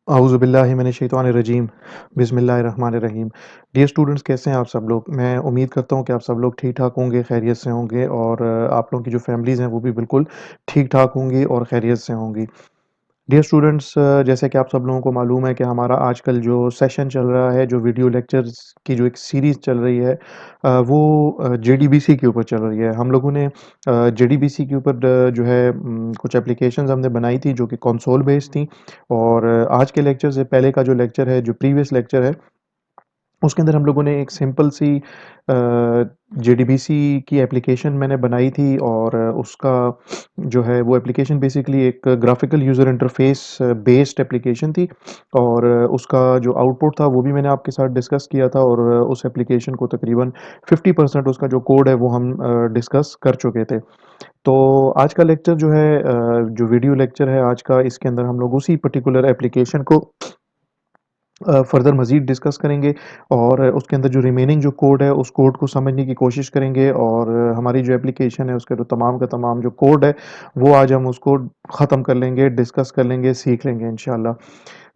औज़ुबिल्लाहि मिनश्शैतानिर्रजीम, बिस्मिल्लाहिर्रहमानिर्रहीम। Dear students कैसे हैं आप सब लोग? मैं उम्मीद करता हूँ कि आप सब लोग ठीक-ठाक होंगे, खैरियत से होंगे और आप लोगों की जो फैमिलीज़ हैं वो भी बिल्कुल ठीक-ठाक होंगी और खैरियत से होंगी। डियर स्टूडेंट्स जैसे कि आप सब लोगों को मालूम है कि हमारा आजकल जो सेशन चल रहा है, जो वीडियो लेक्चर्स की जो एक सीरीज़ चल रही है वो जेडीबीसी के ऊपर चल रही है। हम लोगों ने जेडीबीसी के ऊपर जो है कुछ एप्लीकेशंस हमने बनाई थी जो कि कंसोल बेस्ड थी और आज के लेक्चर से पहले का जो लेक्चर है, जो प्रीवियस लेक्चर है उसके अंदर हम लोगों ने एक सिंपल सी जेडीबीसी की एप्लीकेशन मैंने बनाई थी और उसका जो है वो एप्लीकेशन बेसिकली एक graphical user interface based application थी और उसका जो आउटपुट था वो भी मैंने आपके साथ डिस्कस किया था और उस एप्लीकेशन को तकरीबन 50% उसका जो कोड है वो हम डिस्कस कर चुके थे। तो आज का लेक्चर जो है जो वीडियो लेक्चर है आज का इसके अंदर हम लोग उसी पर्टिकुलर एप्लीकेशन को फर्दर मज़ीद डिस्कस करेंगे और उसके अंदर जो रिमेनिंग जो कोड है, उस कोड को समझने की कोशिश करेंगे और हमारी जो एप्लीकेशन है, उसके जो तमाम का तमाम जो कोड है, वो आज हम उसको ख़त्म कर लेंगे, डिस्कस कर लेंगे, सीख लेंगे इंशाअल्लाह।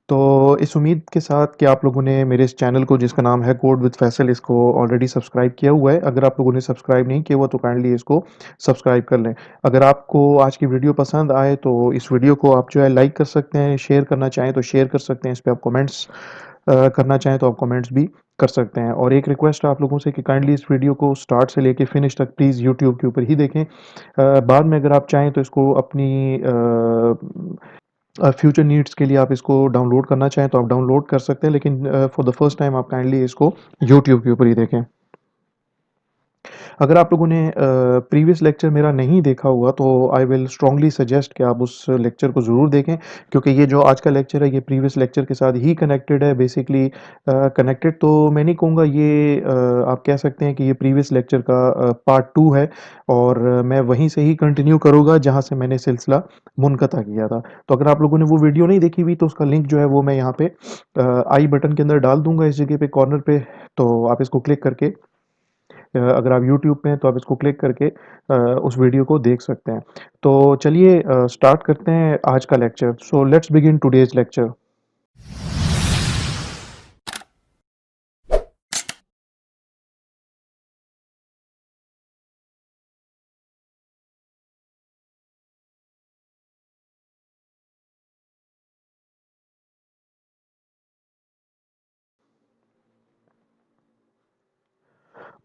तो इस उम्मीद के साथ कि आप लोगों ने मेरे इस चैनल को जिसका नाम है कोड विद फैसल इसको ऑलरेडी सब्सक्राइब किया हुआ है। अगर आप लोगों ने सब्सक्राइब नहीं किया हुआ तो काइंडली इसको सब्सक्राइब कर लें। अगर आपको आज की वीडियो पसंद आए तो इस वीडियो को आप जो है लाइक कर सकते हैं, शेयर करना चाहें तो शेयर कर सकते हैं, इस पे आप कमेंट्स करना चाहें तो आप कमेंट्स भी कर सकते हैं। और एक रिक्वेस्ट है आप लोगों से कि काइंडली इस वीडियो को स्टार्ट से लेके फिनिश तक प्लीज़ यूट्यूब के ऊपर ही देखें। बाद में अगर आप चाहें तो इसको अपनी फ्यूचर नीड्स के लिए आप इसको डाउनलोड करना चाहें तो आप डाउनलोड कर सकते हैं लेकिन फॉर द फर्स्ट टाइम आप काइंडली इसको यूट्यूब के ऊपर ही देखें। अगर आप लोगों ने प्रीवियस लेक्चर मेरा नहीं देखा हुआ तो आई विल स्ट्रांगली सजेस्ट कि आप उस लेक्चर को ज़रूर देखें क्योंकि ये जो आज का लेक्चर है ये प्रीवियस लेक्चर के साथ ही कनेक्टेड है बेसिकली कनेक्टेड तो मैं नहीं कहूँगा ये आप कह सकते हैं कि ये प्रीवियस लेक्चर का पार्ट 2 है और मैं वहीं से ही कंटिन्यू करूँगा जहाँ से मैंने सिलसिला मुनक़ता किया था। तो अगर आप लोगों ने वो वीडियो नहीं देखी हुई तो उसका लिंक जो है वो मैं यहाँ पे आई बटन के अंदर डाल दूँगा इस जगह पे कॉर्नर पे, तो आप इसको क्लिक करके अगर आप यूट्यूब पे हैं तो आप इसको क्लिक करके उस वीडियो को देख सकते हैं। तो चलिए स्टार्ट करते हैं आज का lecture. So let's begin today's lecture.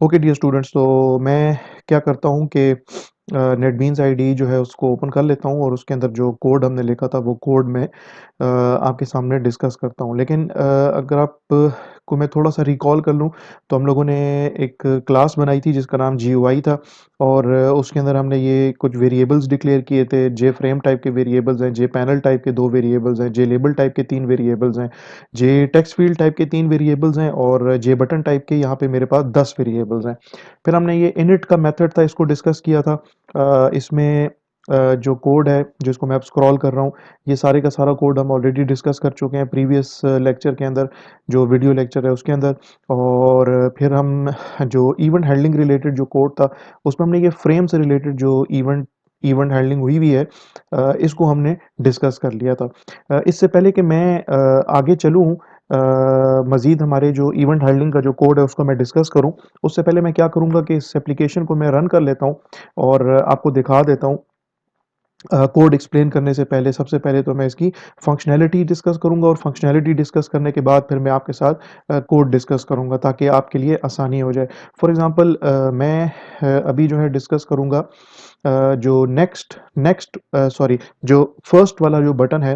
Okay dear students, तो मैं क्या करता हूँ कि नेटबीन्स आईडी जो है उसको ओपन कर लेता हूँ और उसके अंदर जो कोड हमने लिखा था वो कोड मैं आपके सामने डिस्कस करता हूँ। लेकिन अगर आप को मैं थोड़ा सा रिकॉल कर लूँ तो हम लोगों ने एक क्लास बनाई थी जिसका नाम GUI था और उसके अंदर हमने ये कुछ वेरिएबल्स डिक्लेयर किए थे। जेफ्रेम टाइप के वेरिएबल्स हैं, जेपैनल टाइप के 2 वेरिएबल्स हैं, जेलेबल टाइप के 3 वेरिएबल्स हैं, जेटेक्स्ट फील्ड टाइप के 3 वेरिएबल्स हैं और जेबटन टाइप के यहाँ पे मेरे पास 10 वेरिएबल्स हैं। फिर हमने ये इनिट का मेथड था इसको डिस्कस किया था। इसमें जो कोड है जिसको मैं अब स्क्रॉल कर रहा हूँ, ये सारे का सारा कोड हम ऑलरेडी डिस्कस कर चुके हैं प्रीवियस लेक्चर के अंदर, जो वीडियो लेक्चर है उसके अंदर। और फिर हम जो इवेंट हैंडलिंग रिलेटेड जो कोड था, उसमें हमने ये फ्रेम से रिलेटेड जो इवेंट इवेंट हैंडलिंग हुई हुई है इसको हमने डिस्कस कर लिया था। इससे पहले कि मैं आगे चलूँ मज़ीद हमारे जो इवेंट हैंडलिंग का जो कोड है उसको मैं डिस्कस करूँ, उससे पहले मैं क्या करूँगा कि इस एप्लीकेशन को मैं रन कर लेता हूँ और आपको दिखा देता हूँ। कोड एक्सप्लेन करने से पहले सबसे पहले तो मैं इसकी फंक्शनैलिटी डिस्कस करूँगा और फंक्शनैलिटी डिस्कस करने के बाद फिर मैं आपके साथ कोड डिस्कस करूँगा ताकि आपके लिए आसानी हो जाए। फॉर एग्ज़ाम्पल मैं अभी जो है डिस्कस करूँगा जो नेक्स्ट नेक्स्ट सॉरी जो फर्स्ट वाला जो बटन है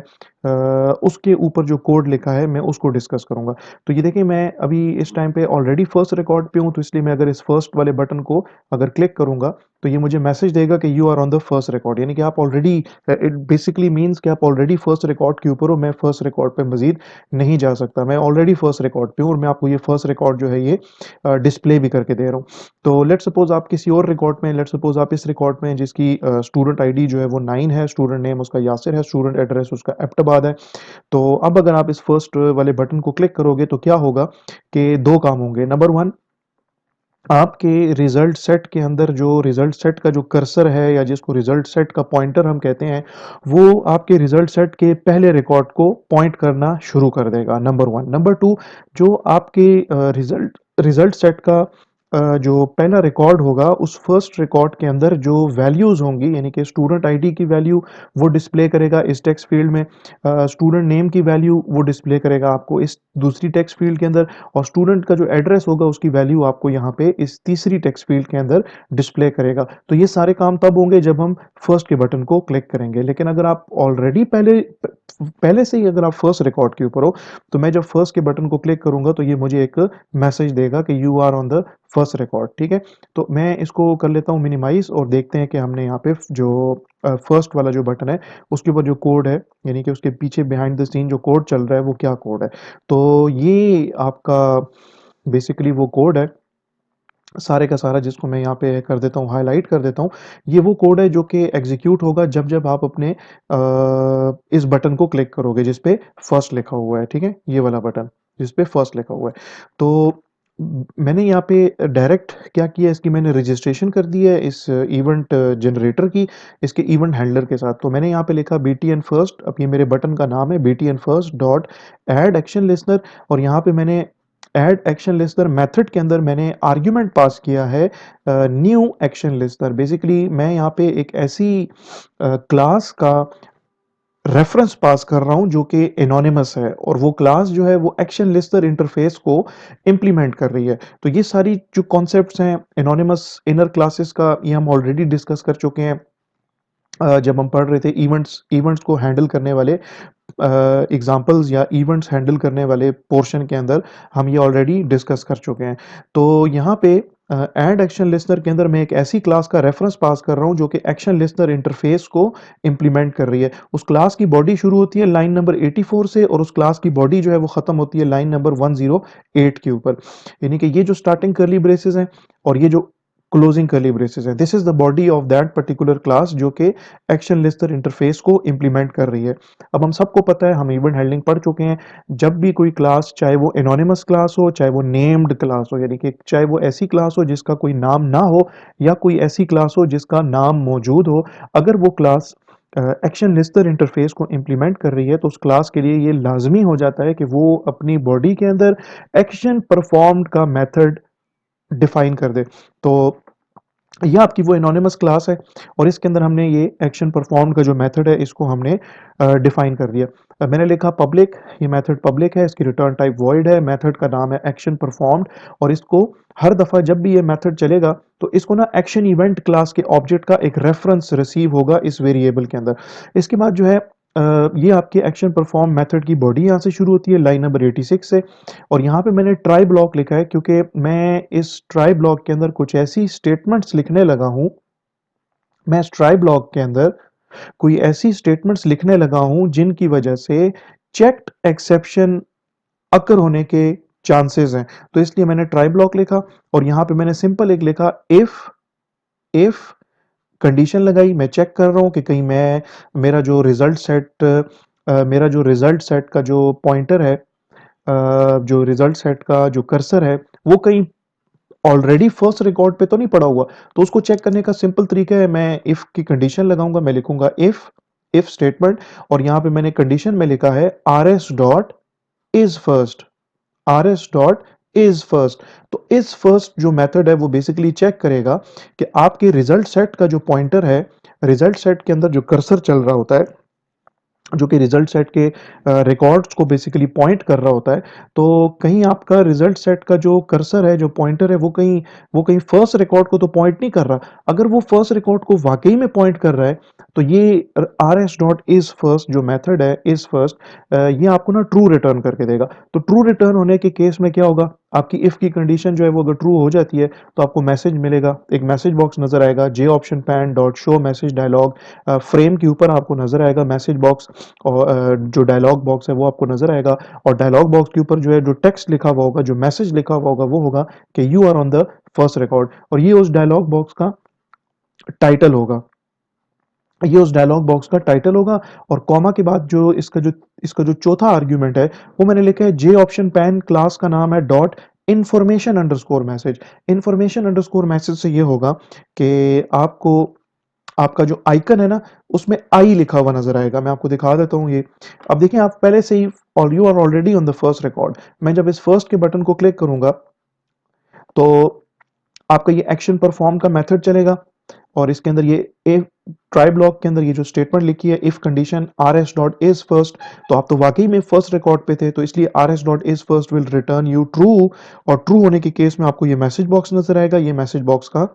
उसके ऊपर जो कोड लिखा है मैं उसको डिस्कस करूँगा। तो ये देखिए मैं अभी इस टाइम पे ऑलरेडी फर्स्ट रिकॉर्ड पे हूँ तो इसलिए मैं अगर इस फर्स्ट वाले बटन को अगर क्लिक करूँगा तो ये मुझे मैसेज देगा कि you are on the first record, यानी कि आप ऑलरेडी इट बेसिकली मीन्स कि आप ऑलरेडी फर्स्ट रिकॉर्ड के ऊपर हो। मैं फर्स्ट रिकॉर्ड पे मज़ीद नहीं जा सकता। मैं ऑलरेडी फर्स्ट रिकॉर्ड पे हूँ और मैं आपको ये फर्स्ट रिकॉर्ड जो है ये डिस्प्ले भी करके दे रहा हूँ। तो लेट्स सपोज़ आप किसी और रिकॉर्ड में लेट्स सपोज़ आप इस रिकॉर्ड में जिसकी स्टूडेंट आईडी जो है वो 9 है, स्टूडेंट नेम उसका यासिर है, स्टूडेंट एड्रेस उसका एबटाबाद है। तो अब अगर आप इस फर्स्ट वाले बटन को क्लिक करोगे तो क्या होगा कि 2 काम होंगे। नंबर 1 आपके रिजल्ट सेट के अंदर जो रिजल्ट सेट का जो कर्सर है या जिसको रिजल्ट सेट का पॉइंटर हम कहते हैं, वो आपके रिजल्ट सेट के पहले रिकॉर्ड को पॉइंट करना शुरू कर देगा, नंबर 1। नंबर 2, जो आपके रिजल्ट रिजल्ट सेट का जो पहला रिकॉर्ड होगा, उस फर्स्ट रिकॉर्ड के अंदर जो वैल्यूज़ होंगी, यानी कि स्टूडेंट आईडी की वैल्यू वो डिस्प्ले करेगा इस टेक्स्ट फील्ड में, स्टूडेंट नेम की वैल्यू वो डिस्प्ले करेगा आपको इस दूसरी टेक्स्ट फील्ड के अंदर, और स्टूडेंट का जो एड्रेस होगा उसकी वैल्यू आपको यहाँ पे इस तीसरी टेक्स्ट फील्ड के अंदर डिस्प्ले करेगा। तो ये सारे काम तब होंगे जब हम फर्स्ट के बटन को क्लिक करेंगे। लेकिन अगर आप ऑलरेडी पहले से ही अगर आप फर्स्ट रिकॉर्ड के ऊपर हो, तो मैं जब फर्स्ट के बटन को क्लिक करूंगा तो ये मुझे एक मैसेज देगा कि you are on the first record. ठीक है, तो मैं इसको कर लेता हूँ मिनिमाइज, और देखते हैं कि हमने यहाँ पे जो फर्स्ट वाला जो बटन है उसके ऊपर जो कोड है, यानी कि उसके पीछे बिहाइंड द सीन जो कोड चल रहा है वो क्या कोड है। तो ये आपका बेसिकली वो कोड है, सारे का सारा, जिसको मैं यहाँ पे कर देता हूँ, हाइलाइट कर देता हूँ। ये वो कोड है जो कि एग्जीक्यूट होगा जब जब आप अपने इस बटन को क्लिक करोगे जिस पे फर्स्ट लिखा हुआ है। ठीक है, ये वाला बटन जिस पे फर्स्ट लिखा हुआ है। तो मैंने यहाँ पे डायरेक्ट क्या किया, इसकी मैंने रजिस्ट्रेशन कर दी है इस इवेंट जनरेटर की, इसके इवेंट हैंडलर के साथ। तो मैंने यहाँ पे लिखा BTN फर्स्ट, अब ये मेरे बटन का नाम है BTN first dot add action listener, और यहाँ पे मैंने ऐड एक्शन लिस्टर मेथड के अंदर मैंने आर्ग्यूमेंट पास किया है न्यू एक्शन लिस्टर। बेसिकली मैं यहाँ पे एक ऐसी क्लास का रेफरेंस पास कर रहा हूँ जो कि एनोनिमस है, और वो क्लास जो है वो एक्शन लिस्टर इंटरफेस को इम्प्लीमेंट कर रही है। तो ये सारी जो कॉन्सेप्ट्स हैं एनोनिमस इनर क्लासेस का, ये हम ऑलरेडी डिस्कस कर चुके हैं जब हम पढ़ रहे थे इवेंट्स इवेंट्स को हैंडल करने वाले एग्जाम्पल्स या इवेंट्स हैंडल करने वाले पोर्शन के अंदर हम ये ऑलरेडी डिस्कस कर चुके हैं। तो यहाँ पे ऐड एक्शन लिस्टनर के अंदर मैं एक ऐसी क्लास का रेफरेंस पास कर रहा हूँ जो कि एक्शन लिस्टनर इंटरफेस को इम्प्लीमेंट कर रही है। उस क्लास की बॉडी शुरू होती है लाइन नंबर 84 से, और उस क्लास की बॉडी जो है वो खत्म होती है लाइन नंबर 108 के ऊपर। यानी कि ये जो स्टार्टिंग कर्ली ब्रेसेस हैं और ये जो क्लोजिंग कर्ली ब्रेसेस हैं, this is the body of that particular class जो कि एक्शन लिस्टर इंटरफेस को इम्प्लीमेंट कर रही है। अब हम सबको पता है, हम इवेंट हैंडलिंग पढ़ चुके हैं, जब भी कोई क्लास, चाहे वो एनोनिमस क्लास हो चाहे वो नेम्ड क्लास हो, यानी कि चाहे वो ऐसी क्लास हो जिसका कोई नाम ना हो या कोई ऐसी क्लास हो जिसका नाम मौजूद हो, अगर वो क्लास एक्शन लिस्टर इंटरफेस को इम्प्लीमेंट कर रही है तो उस क्लास के लिए ये लाजमी हो जाता है कि वो अपनी बॉडी के अंदर एक्शन परफॉर्म्ड का मेथड डिफाइन कर दे। तो ये आपकी वो एनोनिमस क्लास है, और इसके अंदर हमने ये एक्शन परफॉर्म का जो मेथड है इसको हमने डिफाइन कर दिया। मैंने लिखा पब्लिक, ये मेथड पब्लिक है, इसकी रिटर्न टाइप वॉइड है, मेथड का नाम है एक्शन परफॉर्म्ड, और इसको हर दफ़ा जब भी ये मेथड चलेगा तो इसको ना एक्शन इवेंट क्लास के ऑब्जेक्ट का एक रेफरेंस रिसीव होगा इस वेरिएबल के अंदर। इसके बाद जो है ये आपके एक्शन परफॉर्म मेथड की बॉडी यहाँ से शुरू होती है लाइन नंबर 86 से, और यहाँ पे मैंने ट्राई ब्लॉक लिखा है क्योंकि मैं इस ट्राई ब्लॉक के अंदर कुछ ऐसी स्टेटमेंट्स लिखने लगा हूँ, मैं इस ट्राई ब्लॉक के अंदर कोई ऐसी स्टेटमेंट्स लिखने लगा हूँ जिनकी वजह से चेक्ड एक्सेप्शन अकर होने के चांसेस हैं। तो इसलिए मैंने ट्राई ब्लॉक लिखा, और यहाँ पे मैंने सिंपल एक लिखा इफ इफ कंडीशन लगाई, मैं चेक कर रहा हूँ कि कहीं मैं मेरा जो रिजल्ट सेट का जो पॉइंटर है, जो रिजल्ट सेट का जो कर्सर है वो कहीं ऑलरेडी फर्स्ट रिकॉर्ड पे तो नहीं पड़ा हुआ। तो उसको चेक करने का सिंपल तरीका है, मैं इफ की कंडीशन लगाऊंगा, मैं लिखूंगा इफ स्टेटमेंट, और यहाँ पे मैंने कंडीशन में लिखा है rs dot is first, rs dot is first. तो इज फर्स्ट जो मेथड है वो बेसिकली चेक करेगा कि आपके रिजल्ट सेट का जो पॉइंटर है, रिजल्ट सेट के अंदर जो कर्सर चल रहा होता है, जो कि रिजल्ट सेट के रिकॉर्ड्स को बेसिकली पॉइंट कर रहा होता है, तो कहीं आपका रिजल्ट सेट का जो कर्सर है, जो पॉइंटर है, वो कहीं फर्स्ट रिकॉर्ड को तो पॉइंट नहीं कर रहा। अगर वो फर्स्ट रिकॉर्ड को वाकई में पॉइंट कर रहा है तो ये rs डॉट इज फर्स्ट जो मेथड है, इज फर्स्ट, ये आपको ना ट्रू रिटर्न करके देगा। तो ट्रू रिटर्न होने के केस में क्या होगा, आपकी इफ की कंडीशन जो है वो अगर ट्रू हो जाती है तो आपको मैसेज मिलेगा, एक मैसेज बॉक्स नजर आएगा, J option pane dot show message dialog, frame के ऊपर आपको नजर आएगा मैसेज बॉक्स, और जो डायलॉग बॉक्स है वो आपको नजर आएगा, और डायलॉग बॉक्स के ऊपर जो है जो टेक्स्ट लिखा हुआ होगा, जो मैसेज लिखा हुआ होगा, वो होगा कि you are on the first record, और ये उस डायलॉग बॉक्स का टाइटल होगा, ये उस डायलॉग बॉक्स का टाइटल होगा। और कॉमा के बाद जो इसका जो चौथा आर्ग्यूमेंट है वो मैंने लिखा है जे ऑप्शन पैन, क्लास का नाम है dot information underscore message. Information underscore message से ये होगा कि आपको आपका जो आइकन है ना, उसमें आई लिखा हुआ नजर आएगा। मैं आपको दिखा देता हूँ ये। अब देखिए, आप पहले से ही और you are already on the first record. मैं जब इस फर्स्ट के बटन को क्लिक करूंगा तो आपका ये एक्शन परफॉर्म का मेथड चलेगा और इसके अंदर ये इफ ट्राई ब्लॉक के अंदर ये जो स्टेटमेंट लिखी है, if condition are S dot is first, तो आप तो वाकई में फर्स्ट रिकॉर्ड पे थे, तो इसलिए are S dot is first will return you true. और ट्रू होने के केस में आपको ये मैसेज बॉक्स नजर आएगा। ये मैसेज बॉक्स का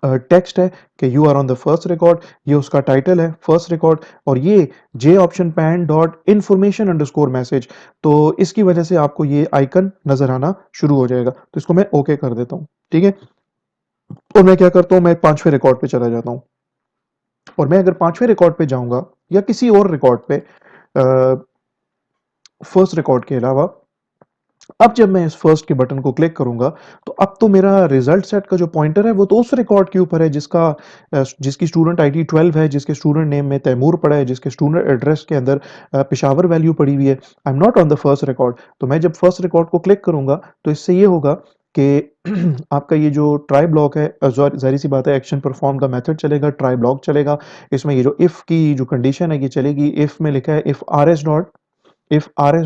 टेक्स्ट है कि you are on the first record. ये उसका टाइटल है, फर्स्ट रिकॉर्ड। और ये J option pane dot information underscore message, तो इसकी वजह से आपको ये आइकन नजर आना शुरू हो जाएगा। तो इसको मैं ओके कर देता हूँ, ठीक है। और मैं क्या करता हूँ, मैं पांचवें रिकॉर्ड पे चला जाता हूँ। और मैं अगर पांचवें रिकॉर्ड पे जाऊंगा या किसी और रिकॉर्ड पे, फर्स्ट रिकॉर्ड के अलावा, अब जब मैं इस फर्स्ट के बटन को क्लिक करूंगा तो अब तो मेरा रिजल्ट सेट का जो पॉइंटर है वो तो उस रिकॉर्ड के ऊपर है जिसका जिसकी स्टूडेंट आईडी 12 है, जिसके स्टूडेंट नेम में तैमूर पड़ा है, जिसके स्टूडेंट एड्रेस के अंदर पेशावर वैल्यू पड़ी हुई है। I am not on the first record. तो मैं जब फर्स्ट रिकॉर्ड को क्लिक करूंगा तो इससे ये होगा कि आपका ये जो ट्राई ब्लॉक है, जाहिर सी बात है एक्शन परफॉर्म का मेथड चलेगा, ट्राई ब्लॉक चलेगा। इसमें ये जो इफ की जो कंडीशन है ये चलेगी। इफ में लिखा है if R S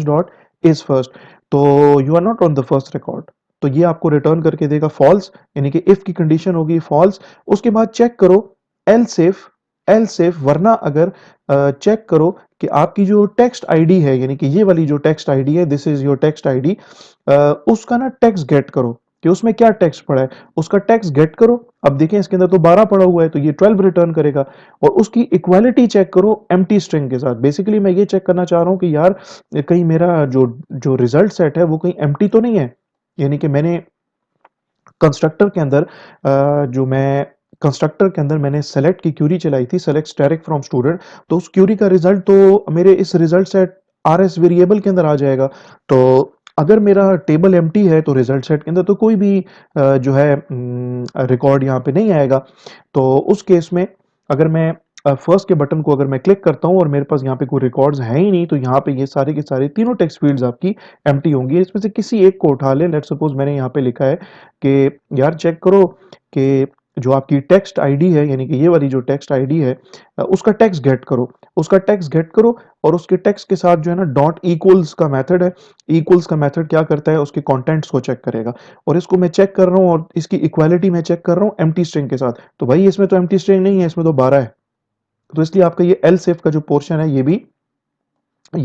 dot is first, तो you are not on the first record, तो ये आपको रिटर्न करके देगा फॉल्स, यानी कि इफ की कंडीशन होगी फॉल्स। उसके बाद चेक करो एल सेफ, वरना अगर चेक करो कि आपकी जो टेक्स्ट आईडी है, यानी कि ये वाली जो टेक्स्ट आईडी है, this is your text ID, उसका ना टेक्स्ट गेट करो कि उसमें क्या टेक्स्ट पड़ा है, उसका टेक्स्ट गेट करो। अब देखें इसके अंदर तो 12 पड़ा हुआ है, तो ये 12 रिटर्न करेगा। और उसकी इक्वालिटी चेक करो एम्प्टी स्ट्रिंग के साथ। बेसिकली मैं ये चेक करना चाह रहा हूँ कि यार कहीं मेरा जो जो रिजल्ट सेट है वो कहीं एम्प्टी तो नहीं है। यानी कि मैंने कंस्ट्रक्टर के अंदर जो मैं कंस्ट्रक्टर के अंदर मैंने सेलेक्ट की क्यूरी चलाई थी, सेलेक्ट स्टैटिक फ्रॉम स्टूडेंट, तो उस क्यूरी का रिजल्ट तो मेरे इस result set R S variable के अंदर आ जाएगा। तो अगर मेरा टेबल एम्प्टी है तो रिजल्ट सेट के अंदर तो कोई भी जो है रिकॉर्ड यहाँ पे नहीं आएगा। तो उस केस में अगर मैं फर्स्ट के बटन को अगर मैं क्लिक करता हूँ और मेरे पास यहाँ पे कोई रिकॉर्ड्स है ही नहीं, तो यहाँ पे ये सारे के सारे तीनों टेक्स्ट फील्ड्स आपकी एम्प्टी होंगी। इसमें से किसी एक को उठा ले। लेट्स सपोज मैंने यहाँ पे लिखा है कि यार चेक करो कि जो आपकी टेक्स्ट आईडी है, यानी कि ये वाली जो टेक्स्ट आईडी है, उसका टेक्स्ट गेट करो, उसका टेक्स्ट गेट करो। और उसके टेक्स्ट के साथ जो है ना डॉट इक्वल्स का मेथड है। इक्वल्स का मेथड क्या करता है, उसके कंटेंट्स को चेक करेगा। और इसको मैं चेक कर रहा हूँ और इसकी इक्वालिटी मैं चेक कर रहा हूँ एम्प्टी स्ट्रिंग के साथ। तो भाई इसमें तो एम्प्टी स्ट्रिंग नहीं है, इसमें तो 12 है। तो इसलिए आपका ये एल सेफ का जो पोर्शन है ये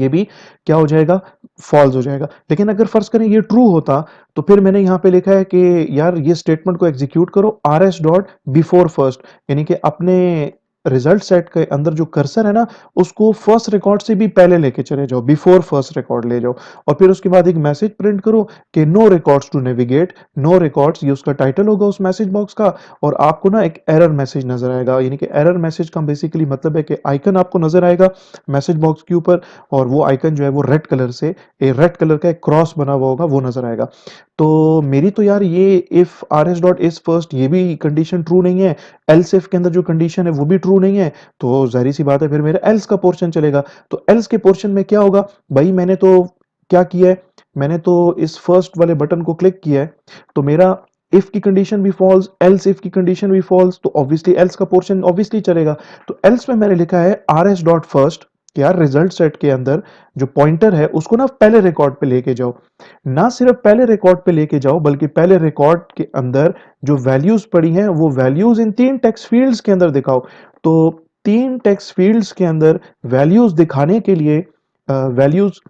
भी क्या हो जाएगा, फॉल्स हो जाएगा। लेकिन अगर फर्ज करें ये ट्रू होता, तो फिर मैंने यहाँ पे लिखा है कि यार ये स्टेटमेंट को एग्जीक्यूट करो are S dot before first, यानी कि अपने रिजल्ट सेट के अंदर जो कर्सर है ना, उसको फर्स्ट रिकॉर्ड से भी पहले लेके चले जाओ, बिफोर फर्स्ट रिकॉर्ड ले जाओ। और फिर उसके बाद एक मैसेज प्रिंट करो कि no records to navigate, no records, ये उसका टाइटल होगा उस मैसेज बॉक्स का। और आपको ना एक एरर मैसेज नजर आएगा, यानी कि एरर मैसेज का बेसिकली मतलब है कि आइकन आपको नजर आएगा मैसेज बॉक्स के ऊपर, और वो आइकन जो है वो रेड कलर से, रेड कलर का एक क्रॉस बना हुआ होगा, वो नजर आएगा। तो मेरी तो यार ये if R S dot is first ये भी कंडीशन ट्रू नहीं है, एल्स इफ के अंदर जो कंडीशन है वो भी ट्रू नहीं है, तो जाहिर सी बात है फिर मेरा एल्स का पोर्शन चलेगा। तो एल्स के पोर्शन में क्या होगा, भाई मैंने तो क्या किया है, मैंने तो इस फर्स्ट वाले बटन को क्लिक किया है, तो मेरा इफ की कंडीशन भी फॉल्स, एल्स इफ की कंडीशन भी फॉल्स, तो ऑब्वियसली एल्स का पोर्शन ऑब्वियसली चलेगा। तो एल्स में मैंने लिखा है आर एस डॉट फर्स्ट, कि यार रिजल्ट सेट के अंदर जो पॉइंटर है उसको ना पहले रिकॉर्ड पे लेके जाओ। ना सिर्फ पहले रिकॉर्ड पे लेके जाओ, बल्कि पहले रिकॉर्ड के अंदर जो वैल्यूज पड़ी हैं वो वैल्यूज इन तीन टेक्स्ट फील्ड्स के अंदर दिखाओ। तो तीन टेक्स्ट फील्ड्स के अंदर वैल्यूज दिखाने के लिए, values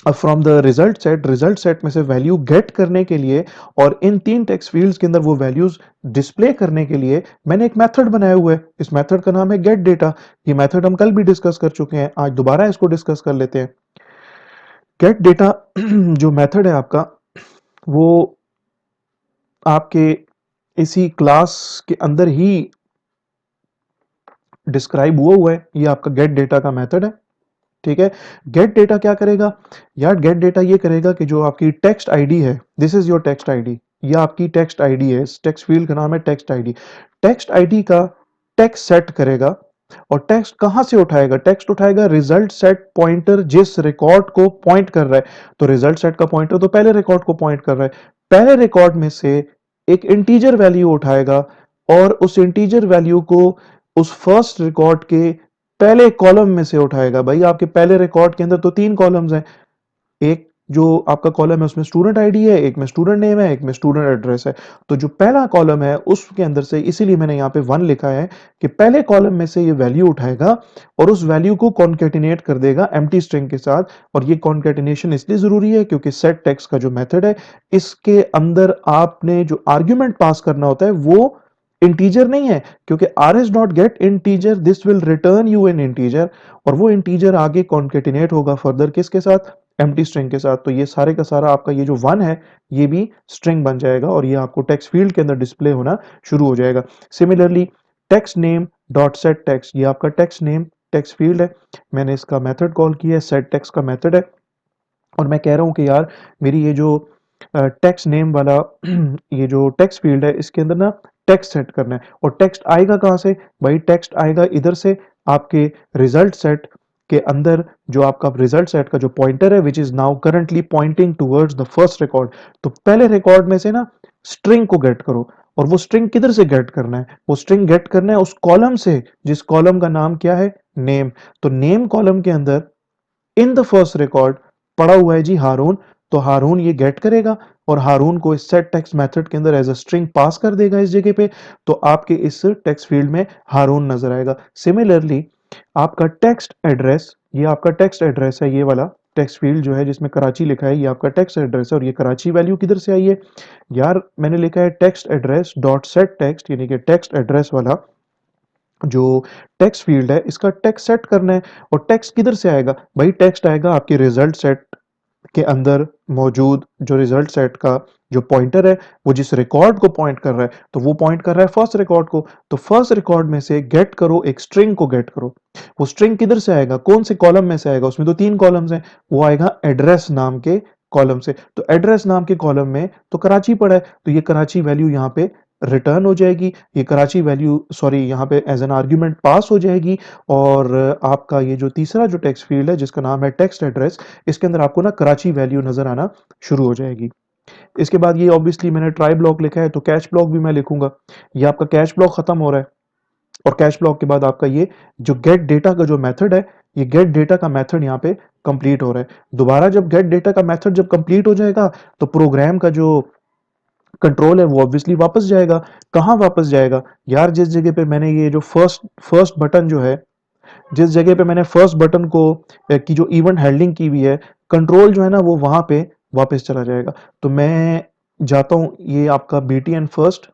from the result set में से वैल्यू गेट करने के लिए, और इन तीन टेक्स्ट फील्ड्स के अंदर वो वैल्यूज डिस्प्ले करने के लिए मैंने एक मेथड बनाया हुआ है। इस मेथड का नाम है गेट डेटा। ये मेथड हम कल भी डिस्कस कर चुके हैं, आज दोबारा इसको डिस्कस कर लेते हैं। गेट डेटा जो मेथड है आपका, वो आपके इसी क्लास के अंदर ही डिस्क्राइब हुआ है। ये आपका गेट डेटा का मेथड है, ठीक है। गेट डेटा क्या करेगा, यार गेट डेटा ये करेगा कि जो आपकी टेक्स्ट आईडी है, this is your text ID, ये आपकी टेक्स्ट आईडी है, इस टेक्स्ट फील्ड का नाम है टेक्स्ट आईडी। टेक्स्ट आईडी का टेक्स्ट सेट करेगा और टेक्स्ट कहां से उठाएगा? टेक्स्ट उठाएगा रिजल्ट सेट पॉइंटर जिस रिकॉर्ड को पॉइंट कर रहा है। तो रिजल्ट सेट का पॉइंटर तो पहले रिकॉर्ड को पॉइंट कर रहा है। पहले रिकॉर्ड में से एक इंटीजर वैल्यू उठाएगा और उस इंटीजर वैल्यू को उस फर्स्ट रिकॉर्ड के पहले कॉलम में से उठाएगा। भाई आपके पहले रिकॉर्ड के अंदर तो 3 कॉलम्स हैं। एक जो आपका कॉलम है उसमें स्टूडेंट आईडी है, एक में स्टूडेंट नेम है, एक में स्टूडेंट एड्रेस है। तो जो पहला कॉलम है उसके अंदर से, इसीलिए मैंने यहाँ पे 1 लिखा है कि पहले कॉलम में से ये वैल्यू उठाएगा और उस वैल्यू को कॉन्केटिनेट कर देगा एम्प्टी स्ट्रिंग के साथ। और ये कॉन्केटिनेशन इसलिए जरूरी है क्योंकि सेट टेक्स्ट का जो मेथड है, इसके अंदर आपने जो आर्ग्यूमेंट पास करना होता है वो इंटीजर नहीं है, क्योंकि are S dot gate integer this will return you N integer. और वो इंटीजर आगे कॉन्केटिनेट होगा फर्दर किसके साथ? एम्प्टी स्ट्रिंग के साथ। तो ये सारे का सारा आपका ये जो 1 है ये भी स्ट्रिंग बन जाएगा और ये आपको टेक्स्ट फील्ड के अंदर डिस्प्ले होना शुरू हो जाएगा। Similarly text name dot set text, ये आपका टेक्स्ट नेम टेक्स्ट फील्ड है। मैंने इसका मेथड कॉल किया है, सेट टेक्स्ट का मेथड है। और मैं कह रहा हूँ कि यार मेरी ये जो टेक्स्ट नेम वाला ये जो टेक्स्ट फील्ड है इसके अंदर ना टेक्स्ट सेट करना है। और टेक्स्ट आएगा कहाँ से? भाई टेक्स्ट आएगा इधर से, आपके रिजल्ट सेट के अंदर जो आपका रिजल्ट सेट का जो पॉइंटर है which is now currently pointing towards the first record. तो पहले रिकॉर्ड में से ना स्ट्रिंग को गेट करो। और वो स्ट्रिंग किधर से गेट करना है? वो स्ट्रिंग गेट करना है उस कॉलम से जिस कॉलम का नाम क्या है? नेम। तो नेम कॉलम के अंदर इन द फर्स्ट रिकॉर्ड पड़ा हुआ है जी हारून। तो हारून ये गेट करेगा और हारून को इस सेट टेक्स्ट मेथड के अंदर एज अ स्ट्रिंग पास कर देगा इस जगह पे। तो आपके इस टेक्स्ट फील्ड में हारून नजर आएगा। सिमिलरली आपका टेक्स्ट एड्रेस, ये आपका टेक्स्ट एड्रेस है, ये वाला टेक्स्ट फील्ड जो है जिसमें कराची लिखा है ये आपका टेक्स्ट एड्रेस है। और ये कराची वैल्यू किधर से आई है? यार मैंने लिखा है text address dot set text, यानी कि टेक्स्ट एड्रेस वाला जो टेक्स्ट फील्ड है इसका टेक्स्ट सेट करना है। और टेक्स्ट किधर से आएगा? भाई टेक्स्ट आएगा आपके रिजल्ट सेट के अंदर मौजूद जो रिजल्ट सेट का जो पॉइंटर है वो जिस रिकॉर्ड को पॉइंट कर रहा है, तो वो पॉइंट कर रहा है फर्स्ट रिकॉर्ड को। तो फर्स्ट रिकॉर्ड में से गेट करो, एक स्ट्रिंग को गेट करो। वो स्ट्रिंग किधर से आएगा? कौन से कॉलम में से आएगा? उसमें तो 3 कॉलम्स हैं। वो आएगा एड्रेस नाम के कॉलम से। तो एड्रेस नाम के कॉलम में तो कराची पड़ा है, तो ये कराची वैल्यू यहाँ पे रिटर्न हो जाएगी। ये कराची वैल्यू सॉरी यहाँ पे एज एन आर्ग्यूमेंट पास हो जाएगी। और आपका ये जो तीसरा जो टेक्स्ट फील्ड है जिसका नाम है टेक्स्ट एड्रेस, इसके अंदर आपको ना कराची वैल्यू नजर आना शुरू हो जाएगी। इसके बाद ये ऑब्वियसली मैंने ट्राई ब्लॉक लिखा है तो कैच ब्लॉक भी मैं लिखूंगा। ये आपका कैच ब्लॉक खत्म हो रहा है और कैच ब्लॉक के बाद आपका ये जो गेट डेटा का जो मेथड है, ये गेट डेटा का मेथड यहाँ पे कंप्लीट हो रहा है। दोबारा जब गेट डेटा का मेथड जब कंप्लीट हो जाएगा तो प्रोग्राम का जो कंट्रोल है वो ऑब्वियसली वापस जाएगा। कहाँ वापस जाएगा? यार जिस जगह पे मैंने ये जो फर्स्ट फर्स्ट बटन जो है, जिस जगह पे मैंने फर्स्ट बटन को की जो इवेंट हैंडलिंग की हुई है, कंट्रोल जो है ना वो वहां पे वापस चला जाएगा। तो मैं जाता हूँ, ये आपका बीटीएन फर्स्ट,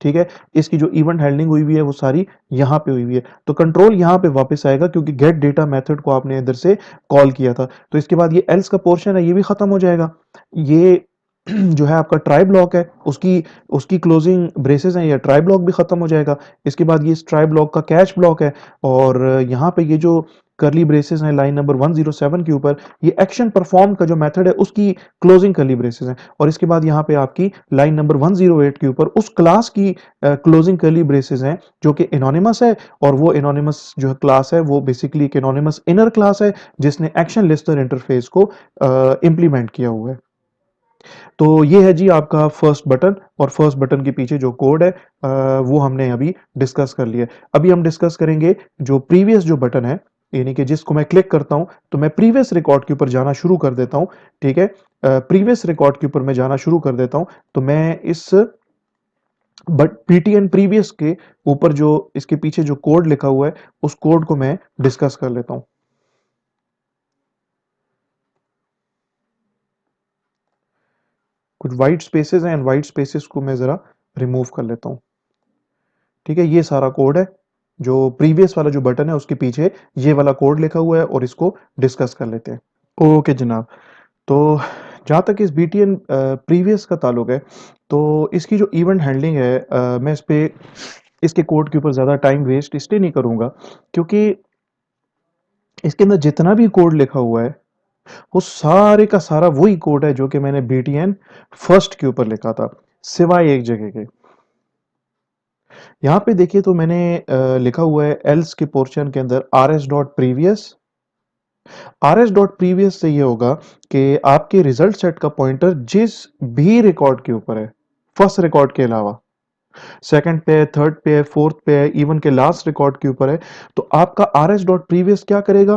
ठीक है, इसकी जो इवेंट हैंडलिंग हुई हुई है वो सारी यहाँ पे हुई हुई है। तो कंट्रोल यहाँ पे वापस आएगा क्योंकि गेट डेटा मेथड को आपने इधर से कॉल किया था। तो इसके बाद ये एल्स का पोर्शन है ये भी खत्म हो जाएगा। ये जो है आपका ट्राई ब्लॉक है, उसकी उसकी क्लोजिंग ब्रेसेस हैं, ये ट्राई ब्लॉक भी खत्म हो जाएगा। इसके बाद ये इस ट्राई ब्लॉक का कैच ब्लॉक है। और यहाँ पे ये जो करली ब्रेसेस हैं लाइन नंबर 107 के ऊपर, ये एक्शन परफॉर्म का जो मेथड है उसकी क्लोजिंग करली ब्रेसेस हैं। और इसके बाद यहाँ पे आपकी लाइन नंबर 108 के ऊपर उस क्लास की क्लोजिंग करली ब्रेसेस हैं जो कि एनोनिमस है। और वो एनोनिमस जो क्लास है वो बेसिकली एक एनोनिमस इनर क्लास है जिसने एक्शन लिस्टर इंटरफेस को इम्प्लीमेंट किया हुआ है। तो ये है जी आपका फर्स्ट बटन, और फर्स्ट बटन के पीछे जो कोड है वो हमने अभी डिस्कस कर लिया। अभी हम डिस्कस करेंगे जो प्रीवियस जो बटन है, यानी कि जिसको मैं क्लिक करता हूं तो मैं प्रीवियस रिकॉर्ड के ऊपर जाना शुरू कर देता हूं। ठीक है, प्रीवियस रिकॉर्ड के ऊपर मैं जाना शुरू कर देता हूं। तो मैं इस बट पीटीएन प्रीवियस के ऊपर जो इसके पीछे जो कोड लिखा हुआ है उस कोड को मैं डिस्कस कर लेता हूं। कुछ वाइट स्पेसेस हैं, वाइट स्पेसेस को मैं जरा रिमूव कर लेता हूं। ठीक है, ये सारा कोड है जो प्रीवियस वाला जो बटन है उसके पीछे ये वाला कोड लिखा हुआ है और इसको डिस्कस कर लेते हैं। ओके जनाब, तो जहाँ तक इस बीटीएन प्रीवियस का ताल्लुक है, तो इसकी जो इवेंट हैंडलिंग है, मैं इस पे इसके कोड के ऊपर ज़्यादा टाइम वेस्ट इसलिए नहीं करूँगा क्योंकि इसके अंदर जितना भी कोड लिखा हुआ है वो सारे का सारा वही कोड है जो कि मैंने बीटीएन फर्स्ट के ऊपर लिखा था, सिवाय एक जगह के। यहाँ पे देखिए तो मैंने लिखा हुआ है एल्स के पोर्शन के अंदर rs dot previous. rs dot previous से ये होगा कि आपके रिजल्ट सेट का पॉइंटर जिस भी रिकॉर्ड के ऊपर है, फर्स्ट रिकॉर्ड के अलावा, सेकंड पे है, थर्ड पे है, फोर्थ पे है, इवन के लास्ट रिकॉर्ड के ऊपर है, तो आपका rs डॉट प्रीवियस क्या करेगा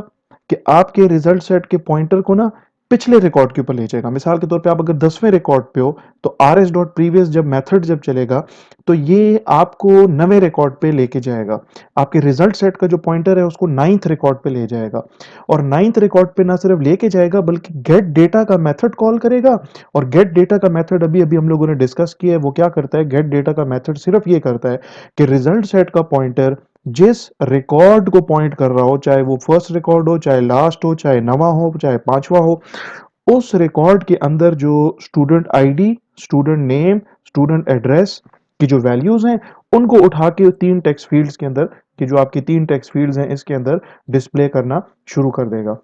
कि आपके रिजल्ट सेट के पॉइंटर को ना पिछले रिकॉर्ड के ऊपर ले जाएगा। मिसाल के तौर पे आप अगर 10वें रिकॉर्ड पे हो तो rs डॉट प्रीवियस जब मेथड जब चलेगा तो ये आपको नवे रिकॉर्ड पे लेके जाएगा। आपके रिजल्ट सेट का जो पॉइंटर है उसको नाइन्थ रिकॉर्ड पे ले जाएगा, और नाइन्थ रिकॉर्ड पे ना सिर्फ लेके जाएगा बल्कि गेट डेटा का मेथड कॉल करेगा। और गेट डेटा का मेथड अभी अभी हम लोगों ने डिस्कस किया है, वो क्या करता है, गेट डेटा का मेथड सिर्फ ये करता है कि रिजल्ट सेट का पॉइंटर जिस रिकॉर्ड को पॉइंट कर रहा हो, चाहे वो फर्स्ट रिकॉर्ड हो, चाहे लास्ट हो, चाहे नवा हो, चाहे पांचवा हो, उस रिकॉर्ड के अंदर जो student ID, student name, student address की जो वैल्यूज हैं उनको उठा के तीन टेक्स्ट फील्ड्स के अंदर, कि जो आपकी तीन टेक्स्ट फील्ड्स हैं इसके अंदर डिस्प्ले करना शुरू कर देगा।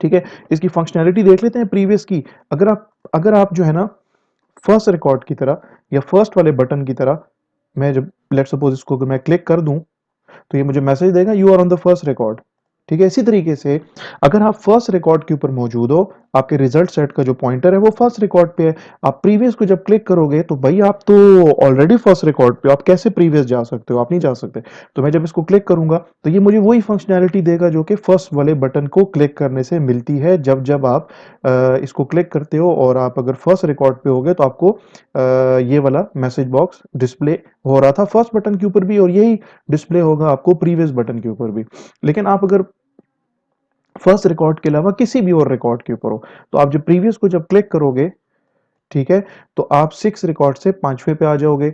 ठीक है, इसकी फंक्शनैलिटी देख लेते हैं प्रीवियस की। अगर आप जो है ना फर्स्ट रिकॉर्ड की तरह या फर्स्ट वाले बटन की तरह, मैं जब लेट सपोज इसको अगर मैं क्लिक कर दूं तो ये मुझे मैसेज देगा you are on the first record. ठीक है, इसी तरीके से अगर आप फर्स्ट रिकॉर्ड के ऊपर मौजूद हो, आपके रिजल्ट सेट का जो पॉइंटर है वो फर्स्ट रिकॉर्ड पे है, आप प्रीवियस को जब क्लिक करोगे तो भाई आप तो ऑलरेडी फर्स्ट रिकॉर्ड पे हो, आप कैसे प्रीवियस जा सकते हो, आप नहीं जा सकते। तो मैं जब इसको क्लिक करूंगा तो ये मुझे वही फंक्शनैलिटी देगा जो कि फर्स्ट वाले बटन को क्लिक करने से मिलती है। जब जब आप इसको क्लिक करते हो और आप अगर फर्स्ट रिकॉर्ड पे होगे तो आपको ये वाला मैसेज बॉक्स डिस्प्ले हो रहा था फर्स्ट बटन के ऊपर भी, और यही डिस्प्ले होगा आपको प्रीवियस बटन के ऊपर भी। लेकिन आप अगर फर्स्ट रिकॉर्ड के अलावा किसी भी और रिकॉर्ड के ऊपर हो तो आप जब प्रीवियस को जब क्लिक करोगे, ठीक है, तो आप सिक्स रिकॉर्ड से पांचवें पे आ जाओगे।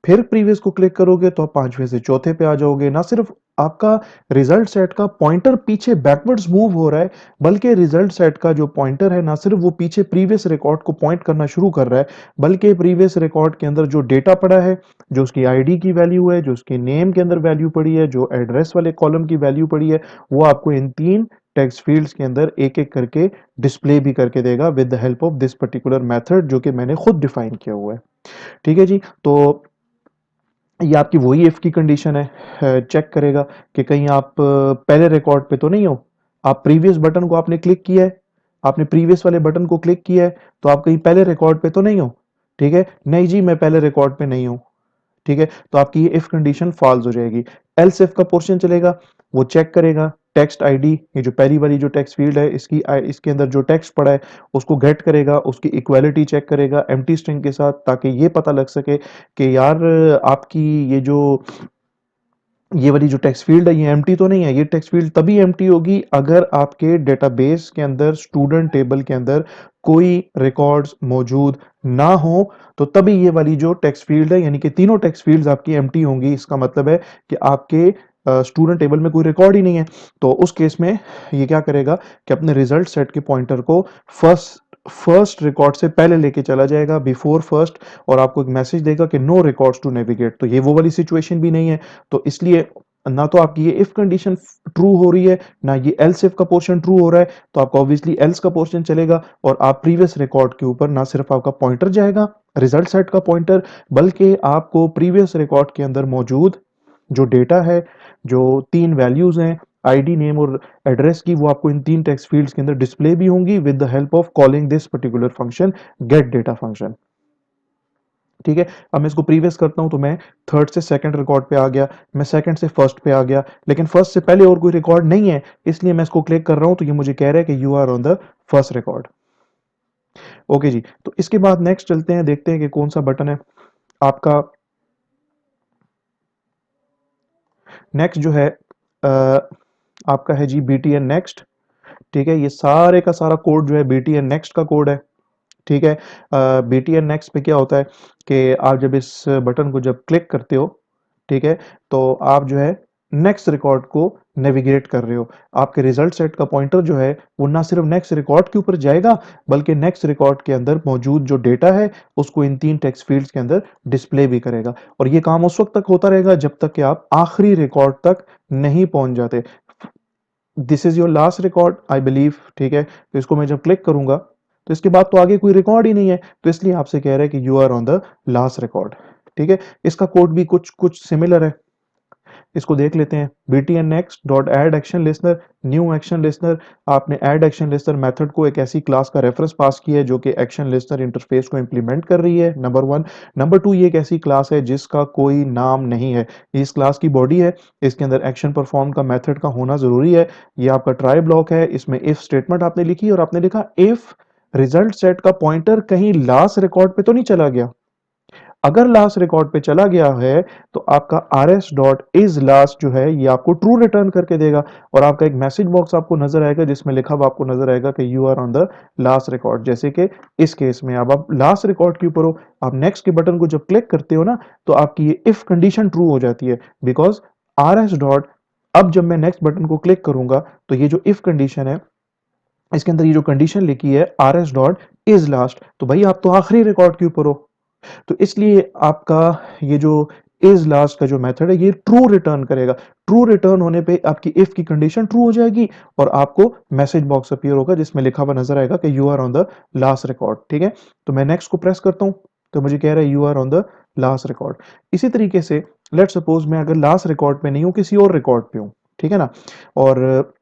फिर प्रीवियस को क्लिक करोगे तो आप पांचवें से चौथे पे आ जाओगे। ना सिर्फ आपका रिजल्ट सेट का पॉइंटर पीछे बैकवर्ड्स मूव हो रहा है, बल्कि रिजल्ट सेट का जो पॉइंटर है ना सिर्फ वो पीछे प्रीवियस रिकॉर्ड को पॉइंट करना शुरू कर रहा है, बल्कि प्रीवियस रिकॉर्ड के अंदर जो डेटा पड़ा है, जो उसकी आईडी की वैल्यू है, जो उसके नेम के अंदर वैल्यू पड़ी है, जो एड्रेस वाले कॉलम की वैल्यू पड़ी है, वो आपको इन तीन टेक्स्ट फील्ड्स के अंदर एक एक करके डिस्प्ले भी करके देगा with the help of this particular method जो कि मैंने खुद डिफाइन किया हुआ है। ठीक है जी, तो ये आपकी वही इफ की कंडीशन है, चेक करेगा कि कहीं आप पहले रिकॉर्ड पे तो नहीं हो। आप प्रीवियस बटन को आपने क्लिक किया है, आपने प्रीवियस वाले बटन को क्लिक किया है, तो आप कहीं पहले रिकॉर्ड पे तो नहीं हो। ठीक है, नहीं जी मैं पहले रिकॉर्ड पे नहीं हूं। ठीक है, तो आपकी ये इफ कंडीशन फॉल्स हो जाएगी। एल्स इफ का पोर्शन चलेगा, वो चेक करेगा टेक्स्ट आईडी, ये जो पहली वाली जो टेक्स्ट फील्ड है इसके अंदर जो टेक्स्ट पड़ा है उसको गेट करेगा, उसकी इक्वालिटी चेक करेगा एम्प्टी स्ट्रिंग के साथ, ताकि ये पता लग सके कि यार आपकी ये जो ये वाली जो टेक्स्ट फील्ड है ये एम्प्टी तो नहीं है। ये टेक्स्ट फील्ड तभी एम्प्टी होगी अगर आपके डेटाबेस के अंदर स्टूडेंट टेबल के अंदर कोई रिकॉर्ड्स मौजूद ना हो, तो तभी ये वाली जो टेक्स्ट फील्ड है यानी कि तीनों टेक्स्ट फील्ड्स आपकी एम्प्टी होंगी। इसका मतलब है कि आपके स्टूडेंट टेबल में कोई रिकॉर्ड ही नहीं है। तो उस केस में ये क्या करेगा कि अपने रिजल्ट सेट के पॉइंटर को फर्स्ट फर्स्ट रिकॉर्ड से पहले लेके चला जाएगा, बिफोर फर्स्ट, और आपको एक मैसेज देगा कि नो रिकॉर्ड्स टू नेविगेट। तो ये वो वाली सिचुएशन भी नहीं है। तो इसलिए ना तो आपकी ये इफ कंडीशन ट्रू हो रही है, ना ये एल्स इफ का पोर्शन ट्रू हो रहा है, तो आपका ऑब्वियसली एल्स का पोर्शन चलेगा, और आप प्रीवियस रिकॉर्ड के ऊपर ना सिर्फ आपका पॉइंटर जाएगा, रिजल्ट सेट का पॉइंटर, बल्कि आपको प्रीवियस रिकॉर्ड के अंदर मौजूद जो डेटा है, जो तीन वैल्यूज हैं आईडी, नेम और एड्रेस की, वो आपको इन तीन टेक्स्ट फील्ड्स के अंदर डिस्प्ले भी होंगी with the help of calling this particular function gate data function. ठीक है, अब मैं इसको प्रीवियस करता हूं तो मैं थर्ड से सेकंड रिकॉर्ड पे आ गया, मैं सेकंड से फर्स्ट पे आ गया, लेकिन फर्स्ट से पहले और कोई रिकॉर्ड नहीं है, इसलिए मैं इसको क्लिक कर रहा हूं तो ये मुझे कह रहा है कि you are on the first record. Okay जी, तो इसके बाद नेक्स्ट चलते हैं, देखते हैं कि कौन सा बटन है आपका। नेक्स्ट जो है आपका है जी BTN नेक्स्ट। ठीक है, ये सारे का सारा कोड जो है BTN नेक्स्ट का कोड है। ठीक है, BTN नेक्स्ट पे क्या होता है कि आप जब इस बटन को जब क्लिक करते हो, ठीक है, तो आप जो है नेक्स्ट रिकॉर्ड को नेविगेट कर रहे हो। आपके रिजल्ट सेट का पॉइंटर जो है वो ना सिर्फ नेक्स्ट रिकॉर्ड के ऊपर जाएगा, बल्कि नेक्स्ट रिकॉर्ड के अंदर मौजूद जो डेटा है उसको इन तीन टेक्स्ट फील्ड्स के अंदर डिस्प्ले भी करेगा। और ये काम उस वक्त तक होता रहेगा जब तक कि आप आखिरी रिकॉर्ड तक नहीं पहुंच जाते। This is your last record I believe. ठीक है, तो इसको मैं जब क्लिक करूंगा तो इसके बाद तो आगे कोई रिकॉर्ड ही नहीं है, तो इसलिए आपसे कह रहा है कि you are on the last record. ठीक है, इसका कोड भी कुछ कुछ सिमिलर है। इसको देख लेते हैं। btn next dot add action listener, new action listener. आपने एड एक्शन लिस्नर मेथड को एक ऐसी क्लास का रेफरेंस पास किया है जो कि एक्शन लिस्नर इंटरफेस को इंप्लीमेंट कर रही है, नंबर वन। नंबर टू, ये एक ऐसी क्लास है जिसका कोई नाम नहीं है, इस क्लास की बॉडी है, इसके अंदर एक्शन परफॉर्म का मेथड का होना जरूरी है। ये आपका ट्राई ब्लॉक है, इसमें इफ स्टेटमेंट आपने लिखी और आपने लिखा इफ रिजल्ट सेट का पॉइंटर कहीं लास्ट रिकॉर्ड पे तो नहीं चला गया। अगर लास्ट रिकॉर्ड पे चला गया है तो आपका rs डॉट इज लास्ट जो है ये आपको ट्रू रिटर्न करके देगा, और आपका एक मैसेज बॉक्स आपको नजर आएगा जिसमें लिखा हुआ आपको नजर आएगा कि you are on the last record. जैसे कि इस केस में अब आप लास्ट रिकॉर्ड के ऊपर हो, आप नेक्स्ट के बटन को जब क्लिक करते हो ना तो आपकी ये इफ कंडीशन ट्रू हो जाती है, बिकॉज rs डॉट, अब जब मैं नेक्स्ट बटन को क्लिक करूंगा तो ये जो इफ कंडीशन है इसके अंदर ये जो कंडीशन लिखी है rs डॉट इज लास्ट, तो भाई आप तो आखिरी रिकॉर्ड के ऊपर हो, तो इसलिए आपका ये जो इज लास्ट का जो मेथड है ये ट्रू रिटर्न करेगा। ट्रू रिटर्न होने पे आपकी इफ की कंडीशन ट्रू हो जाएगी और आपको मैसेज बॉक्स अपीयर होगा जिसमें लिखा हुआ नजर आएगा कि you are on the last record. ठीक है, तो मैं नेक्स्ट को प्रेस करता हूं तो मुझे कह रहा है you are on the last record. इसी तरीके से लेट सपोज मैं अगर लास्ट रिकॉर्ड पे नहीं हूं, किसी और रिकॉर्ड पे हूं, ठीक है ना, और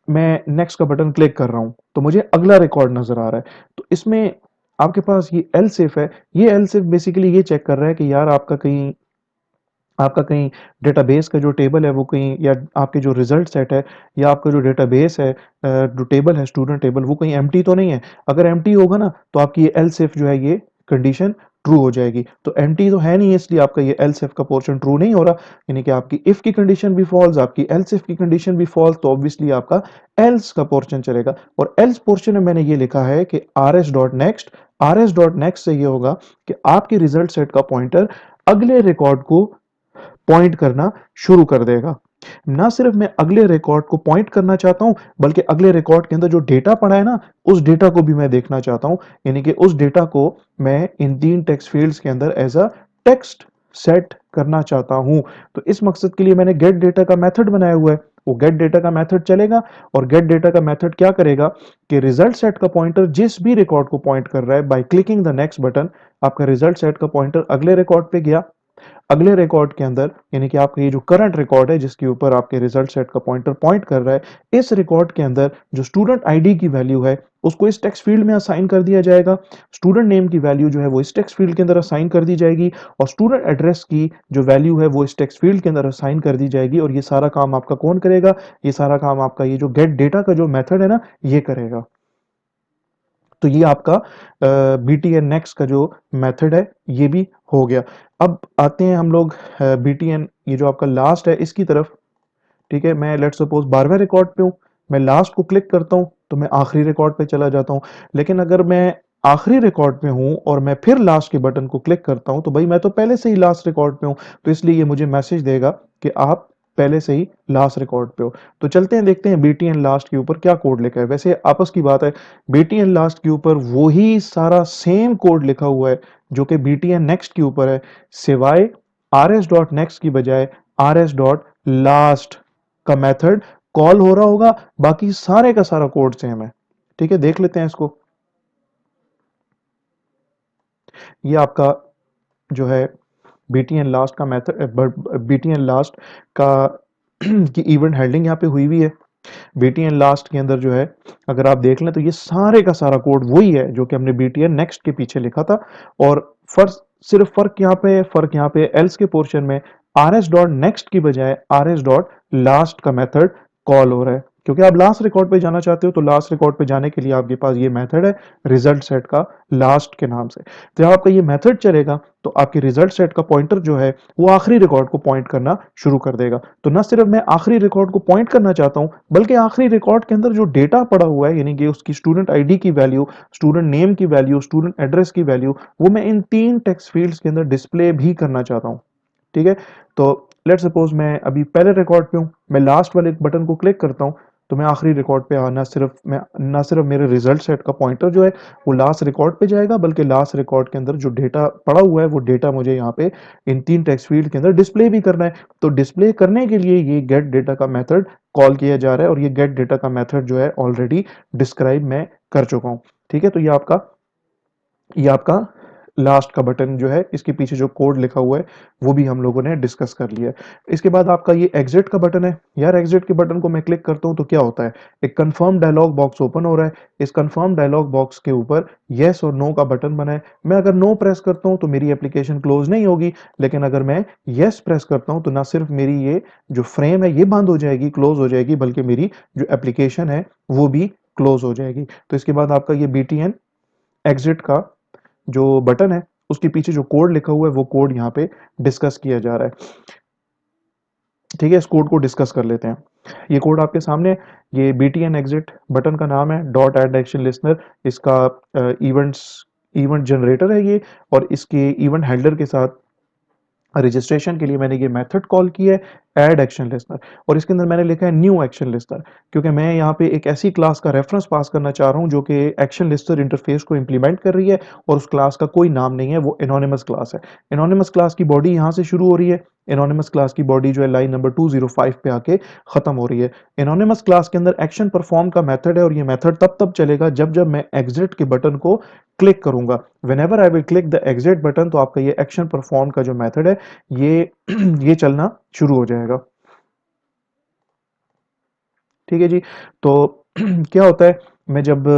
मैं नेक्स्ट का बटन क्लिक कर रहा हूं तो मुझे अगला रिकॉर्ड नजर आ रहा है। तो इसमें आपके पास ये एल सिफ है, ये एल सिफ बेसिकली ये चेक कर रहा है कि यार आपका कहीं डेटाबेस का जो टेबल है वो कहीं, या आपके जो रिजल्ट सेट है या आपका जो डेटाबेस है, जो टेबल है स्टूडेंट टेबल, वो कहीं एम्प्टी तो नहीं है। अगर एम्प्टी होगा ना तो आपकी ये एल सिफ जो है ये कंडीशन ट्रू हो जाएगी। तो एम्प्टी तो है नहीं इसलिए आपका ये एल सिफ का पोर्शन ट्रू नहीं हो रहा, यानी कि आपकी इफ की कंडीशन भी फॉल्स, आपकी एल सिफ की कंडीशन भी फॉल्स, तो ऑब्वियसली आपका एल्स का पोर्शन चलेगा। और एल्स पोर्शन में मैंने ये लिखा है कि आर एस डॉट नेक्स्ट से ये होगा कि आपके रिजल्ट सेट का पॉइंटर अगले रिकॉर्ड को पॉइंट करना शुरू कर देगा। ना सिर्फ मैं अगले रिकॉर्ड को पॉइंट करना चाहता हूं बल्कि अगले रिकॉर्ड के अंदर जो डेटा पड़ा है ना उस डेटा को भी मैं देखना चाहता हूं, यानी कि उस डेटा को मैं इन तीन टेक्स्ट फील्ड्स के अंदर एज अ टेक्स्ट सेट करना चाहता हूं। तो इस मकसद के लिए मैंने गेट डेटा का मेथड बनाया हुआ है। वो गेट डेटा का मेथड चलेगा और गेट डेटा का मेथड क्या करेगा कि रिजल्ट सेट का पॉइंटर जिस भी रिकॉर्ड को पॉइंट कर रहा है, by clicking the next button आपका रिजल्ट सेट का पॉइंटर अगले रिकॉर्ड पे गया। अगले रिकॉर्ड के अंदर, यानी कि आपका ये जो करंट रिकॉर्ड है जिसके ऊपर आपके रिजल्ट सेट का पॉइंटर पॉइंट कर रहा है, इस रिकॉर्ड के अंदर जो स्टूडेंट आईडी की वैल्यू है उसको इस टेक्स्ट फील्ड में असाइन कर दिया जाएगा। स्टूडेंट नेम की वैल्यू जो है वो इस टेक्स्ट फील्ड के अंदर असाइन कर दी जाएगी और स्टूडेंट एड्रेस की जो वैल्यू है वो इस टेक्स्ट फील्ड के अंदर असाइन कर दी जाएगी। और ये सारा काम आपका कौन करेगा? ये सारा काम आपका ये जो गेट डेटा का जो मेथड है ना ये करेगा। तो ये आपका BTN नेक्स्ट का जो मेथड है ये भी हो गया। अब आते हैं हम लोग BTN ये जो आपका लास्ट है इसकी तरफ। ठीक है, मैं लेट्स सपोज 12वें रिकॉर्ड पे हूँ, मैं लास्ट को क्लिक करता हूँ तो मैं आखिरी रिकॉर्ड पे चला जाता हूँ। लेकिन अगर मैं आखिरी रिकॉर्ड में हूँ और मैं फिर लास्ट के बटन को क्लिक करता हूँ तो भाई मैं तो पहले से ही लास्ट रिकॉर्ड पे हूँ, तो इसलिए ये मुझे मैसेज देगा कि आप पहले से ही लास्ट रिकॉर्ड पे हो। तो चलते हैं देखते हैं BTN लास्ट के ऊपर क्या कोड लिखा है। वैसे आपस की बात है, BTN लास्ट के ऊपर वही सारा सेम कोड लिखा हुआ है जो कि BTN नेक्स्ट के ऊपर है, सिवाय rs डॉट नेक्स्ट की बजाय rs डॉट लास्ट का मेथड कॉल हो रहा होगा। बाकी सारे का सारा कोड सेम है। ठीक है, देख लेते हैं इसको। ये आपका जो है बीटीएन लास्ट का मेथड, बीटीएन लास्ट का की इवेंट हैंडलिंग यहाँ पे हुई हुई है। बीटीएन लास्ट के अंदर जो है अगर आप देख लें तो ये सारे का सारा कोड वही है जो कि हमने बीटीएन नेक्स्ट के पीछे लिखा था। और फर्स्ट सिर्फ फर्क यहाँ पे एल्स के पोर्शन में rs डॉट नेक्स्ट की बजाय rs डॉट लास्ट का मेथड कॉल हो रहा है, क्योंकि आप लास्ट रिकॉर्ड पे जाना चाहते हो। तो लास्ट रिकॉर्ड पे जाने के लिए आपके पास ये मेथड है रिजल्ट सेट का लास्ट के नाम से। तो जब आपका ये मेथड चलेगा तो आपके रिजल्ट सेट का पॉइंटर जो है वो आखिरी रिकॉर्ड को पॉइंट करना शुरू कर देगा। तो ना सिर्फ मैं आखिरी रिकॉर्ड को पॉइंट करना चाहता हूं बल्कि आखिरी रिकॉर्ड के अंदर जो डेटा पड़ा हुआ है, यानी कि उसकी स्टूडेंट आईडी की वैल्यू, स्टूडेंट नेम की वैल्यू, स्टूडेंट एड्रेस की वैल्यू, वो मैं इन तीन टेक्स्ट फील्ड्स के अंदर डिस्प्ले भी करना चाहता हूं। ठीक है, तो लेट सपोज मैं अभी पहले रिकॉर्ड पे हूँ, मैं लास्ट वाले बटन को क्लिक करता हूँ तो मैं आखिरी रिकॉर्ड पे ना सिर्फ मेरे रिजल्ट सेट का पॉइंटर जो है वो लास्ट रिकॉर्ड पे जाएगा, बल्कि लास्ट रिकॉर्ड के अंदर जो डेटा पड़ा हुआ है वो डेटा मुझे यहाँ पे इन तीन टेक्स्ट फील्ड के अंदर डिस्प्ले भी करना है। तो डिस्प्ले करने के लिए ये गेट डेटा का मेथड कॉल किया जा रहा है और ये गेट डेटा का मेथड जो है ऑलरेडी डिस्क्राइब मैं कर चुका हूँ। ठीक है, तो ये आपका लास्ट का बटन जो है, इसके पीछे जो कोड लिखा हुआ है, वो भी हम लोगों ने डिस्कस कर लिया है। इसके बाद आपका ये एग्जिट का बटन है। यार एग्जिट के बटन को मैं क्लिक करता हूँ तो क्या होता है, एक कंफर्म डायलॉग बॉक्स ओपन हो रहा है। इस कंफर्म डायलॉग बॉक्स के ऊपर येस और नो का बटन बना है। मैं अगर नो प्रेस करता हूँ तो मेरी एप्लीकेशन क्लोज नहीं होगी, लेकिन अगर मैं येस प्रेस करता हूँ तो ना सिर्फ मेरी ये जो फ्रेम है ये बंद हो जाएगी, क्लोज हो जाएगी, बल्कि मेरी जो एप्लीकेशन है वो भी क्लोज हो जाएगी। तो इसके बाद आपका ये BTN एग्जिट का जो बटन है, उसके पीछे जो कोड लिखा हुआ है वो कोड यहाँ पे डिस्कस किया जा रहा है। ठीक है, इस कोड को डिस्कस कर लेते हैं। ये कोड आपके सामने, ये BTN एग्जिट बटन का नाम है, डॉट एड एक्शन लिसनर। इसका इवेंट्स इवेंट जनरेटर है ये, और इसके इवेंट हैंडलर के साथ रजिस्ट्रेशन के लिए मैंने ये मेथड कॉल की है, ऐड एक्शन लिस्टर, और इसके अंदर मैंने लिखा है न्यू एक्शन लिस्टर, क्योंकि मैं यहाँ पे एक ऐसी क्लास का रेफरेंस पास करना चाह रहा हूँ जो कि एक्शन लिस्टर इंटरफेस को इंप्लीमेंट कर रही है, और उस क्लास का कोई नाम नहीं है, वो एनोनिमस क्लास है। एनोनिमस क्लास की बॉडी यहाँ से शुरू हो रही है। एनोनिमस क्लास की बॉडी जो है लाइन नंबर 205 पे आके खत्म हो रही है। एनोनिमस क्लास के अंदर एक्शन परफॉर्म का मेथड है, और ये मेथड तब तब चलेगा जब जब मैं एग्जिट के बटन को क्लिक करूंगा। Whenever I will click the exit button, तो आपका ये एक्शन परफॉर्म का जो मेथड है ये ये चलना शुरू हो जाएगा। ठीक है जी। तो क्या होता है, मैं जब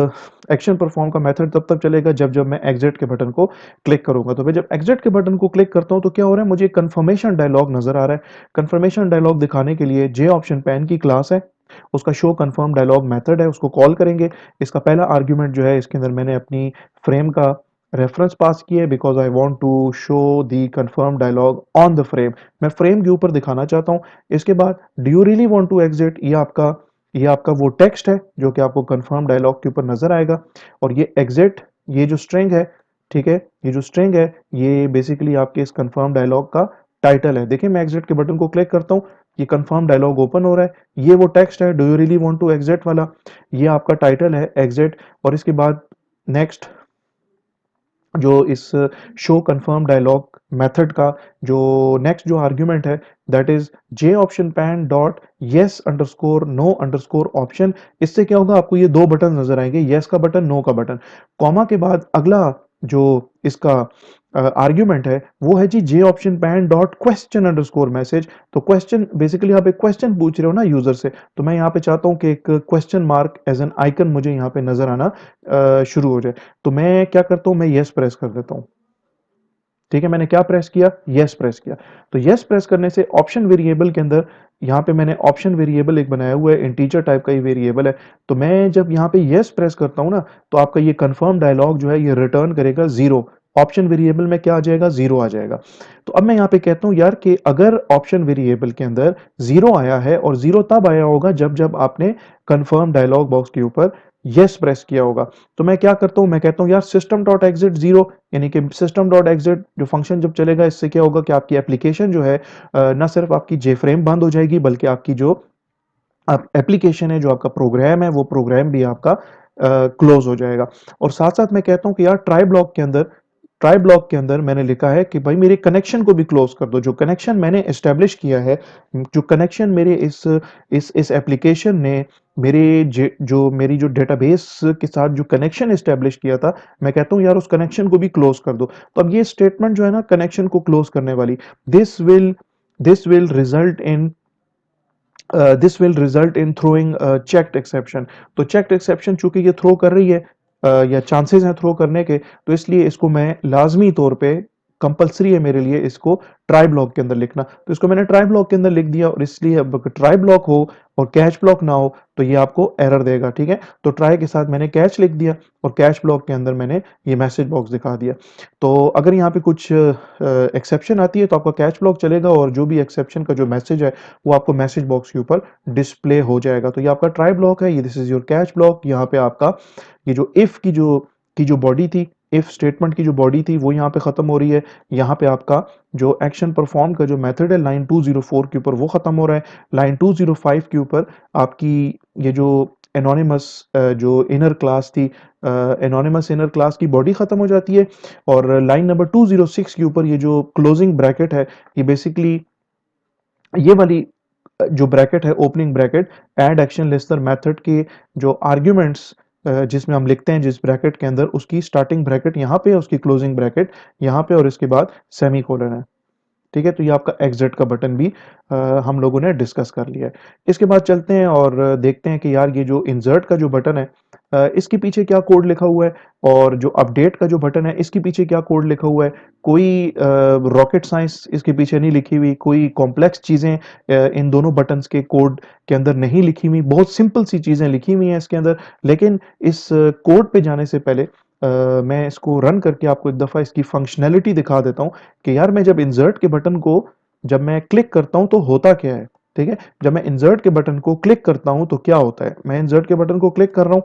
एक्शन परफॉर्म का मेथड तब तक चलेगा जब जब मैं एग्जिट के बटन को क्लिक करूंगा। तो मैं जब एग्जिट के बटन को क्लिक करता हूं तो क्या हो रहा है, मुझे कंफर्मेशन डायलॉग नजर आ रहा है। कंफर्मेशन डायलॉग दिखाने के लिए जे ऑप्शन पैन की क्लास है, उसका शो कंफर्म डायलॉग मेथड है, उसको कॉल करेंगे। इसका पहला आर्ग्यूमेंट जो है, इसके अंदर मैंने अपनी फ्रेम का रेफरेंस पास किया है, because I want to show the confirm dialog on the frame. मैं फ्रेम के ऊपर दिखाना चाहता हूं। इसके बाद do you really want to exit, ये आपका वो टेक्स्ट है जो कि आपको कंफर्म डायलॉग के ऊपर नजर आएगा। और ये एग्जिट, ये जो स्ट्रिंग है, ठीक है, ये जो स्ट्रिंग है ये बेसिकली आपके इस कंफर्म डायलॉग का टाइटल है। देखिए मैं एग्जिट के बटन को क्लिक करता हूँ, ये कंफर्म डायलॉग ओपन हो रहा है। ये वो टेक्स्ट है, do you really want to exit वाला, ये आपका टाइटल है एग्जिट। और इसके बाद नेक्स्ट, जो इस शो कंफर्म डायलॉग मेथड का जो नेक्स्ट जो आर्ग्यूमेंट है, that is J option pane dot yes underscore no underscore option. इससे क्या होगा, आपको ये दो बटन नजर आएंगे, येस का बटन, नो का बटन। कॉमा के बाद अगला जो इसका आर्ग्यूमेंट है वो है जी J option pane dot question underscore message. तो क्वेश्चन, बेसिकली आप एक क्वेश्चन पूछ रहे हो ना यूजर से, तो मैं यहाँ पे चाहता हूँ कि एक question mark as an icon मुझे यहाँ पे नजर आना शुरू हो जाए। तो मैं क्या करता हूँ, मैं यस प्रेस कर देता हूँ। ठीक है, मैंने क्या प्रेस किया, यस प्रेस किया। तो यस प्रेस करने से ऑप्शन वेरिएबल के अंदर, यहाँ पे मैंने ऑप्शन वेरिएबल एक बनाया हुआ है, इंटीजर टाइप का ये वेरिएबल है। तो मैं जब यहाँ पे यस प्रेस करता हूँ ना, तो आपका ये कंफर्म डायलॉग जो है ये रिटर्न करेगा जीरो। ऑप्शन वेरिएबल में क्या आ जाएगा, जीरो आ जाएगा। तो अब मैं यहाँ पे कहता हूँ यार कि अगर ऑप्शन वेरिएबल के अंदर जीरो आया है, और जीरो तब आया होगा जब जब आपने कंफर्म डायलॉग बॉक्स के ऊपर यस प्रेस किया होगा। तो मैं क्या करता हूँ, मैं कहता हूँ यार सिस्टम डॉट एग्जिट जीरो, यानी कि सिस्टम डॉट एग्जिट जो फंक्शन जब चलेगा, इससे क्या होगा कि आपकी एप्लीकेशन जो है, ना सिर्फ आपकी जे फ्रेम बंद हो जाएगी, बल्कि आपकी जो आप एप्लीकेशन है, जो आपका प्रोग्राम है, वो प्रोग्राम भी आपका क्लोज हो जाएगा। और साथ साथ मैं कहता हूँ कि यार ट्राई ब्लॉक के अंदर मैंने लिखा है कि भाई मेरे कनेक्शन को भी क्लोज कर दो। जो कनेक्शन मैंने एस्टेब्लिश किया है, जो कनेक्शन मेरे इस एप्लीकेशन ने जो मेरी जो डेटाबेस के साथ जो कनेक्शन एस्टेब्लिश किया था, मैं कहता हूँ यार उस कनेक्शन को भी क्लोज कर दो। तो अब ये स्टेटमेंट जो है ना कनेक्शन को क्लोज करने वाली, this will this will result in this will result in throwing checked exception. तो चेक्ड एक्सेप्शन चूंकि ये थ्रो कर रही है, या चांसेस हैं थ्रो करने के, तो इसलिए इसको मैं लाजमी तौर पे, कंपलसरी है मेरे लिए इसको ट्राई ब्लॉक के अंदर लिखना। तो इसको मैंने ट्राई ब्लॉक के अंदर लिख दिया, और इसलिए अब ट्राई ब्लॉक हो और कैच ब्लॉक ना हो तो ये आपको एरर देगा। ठीक है, तो ट्राई के साथ मैंने कैच लिख दिया, और कैच ब्लॉक के अंदर मैंने ये मैसेज बॉक्स दिखा दिया। तो अगर यहाँ पे कुछ एक्सेप्शन आती है तो आपका कैच ब्लॉक चलेगा, और जो भी एक्सेप्शन का जो मैसेज है वो आपको मैसेज बॉक्स के ऊपर डिस्प्ले हो जाएगा। तो ये आपका ट्राई ब्लॉक है, ये this is your catch block. यहाँ पे आपका ये जो इफ की जो बॉडी थी, इफ स्टेटमेंट की जो बॉडी थी, वो यहाँ पे खत्म हो रही है। यहाँ पे आपका जो एक्शन परफॉर्म का जो मेथड है लाइन 204 के ऊपर, वो खत्म हो रहा है। लाइन 205 के ऊपर आपकी ये जो एनोनिमस जो इनर क्लास थी, एनोनिमस इनर क्लास की बॉडी खत्म हो जाती है। और लाइन नंबर 206 के ऊपर ये जो क्लोजिंग ब्रैकेट है, ये बेसिकली ये वाली जो ब्रैकेट है, opening bracket, add action listener method के जो आर्ग्यूमेंट्स जिसमें हम लिखते हैं जिस ब्रैकेट के अंदर उसकी स्टार्टिंग ब्रैकेट यहाँ पे है, उसकी क्लोजिंग ब्रैकेट यहाँ पे और इसके बाद सेमीकोलन है। ठीक है, तो ये आपका एग्जिट का बटन भी हम लोगों ने डिस्कस कर लिया है। इसके बाद चलते हैं और देखते हैं कि यार ये जो इंसर्ट का जो बटन है इसके पीछे क्या कोड लिखा हुआ है, और जो अपडेट का जो बटन है इसके पीछे क्या कोड लिखा हुआ है। कोई रॉकेट साइंस इसके पीछे नहीं लिखी हुई, कोई कॉम्प्लेक्स चीज़ें इन दोनों बटन्स के कोड के अंदर नहीं लिखी हुई, बहुत सिंपल सी चीज़ें लिखी हुई हैं इसके अंदर। लेकिन इस कोड पे जाने से पहले मैं इसको रन करके आपको एक दफ़ा इसकी फंक्शनैलिटी दिखा देता हूँ कि यार मैं जब इंसर्ट के बटन को जब मैं क्लिक करता हूं तो होता क्या है। ठीक है, जब मैं इंसर्ट के बटन को क्लिक करता हूं तो क्या होता है। मैं इंसर्ट के बटन को क्लिक कर रहा हूं,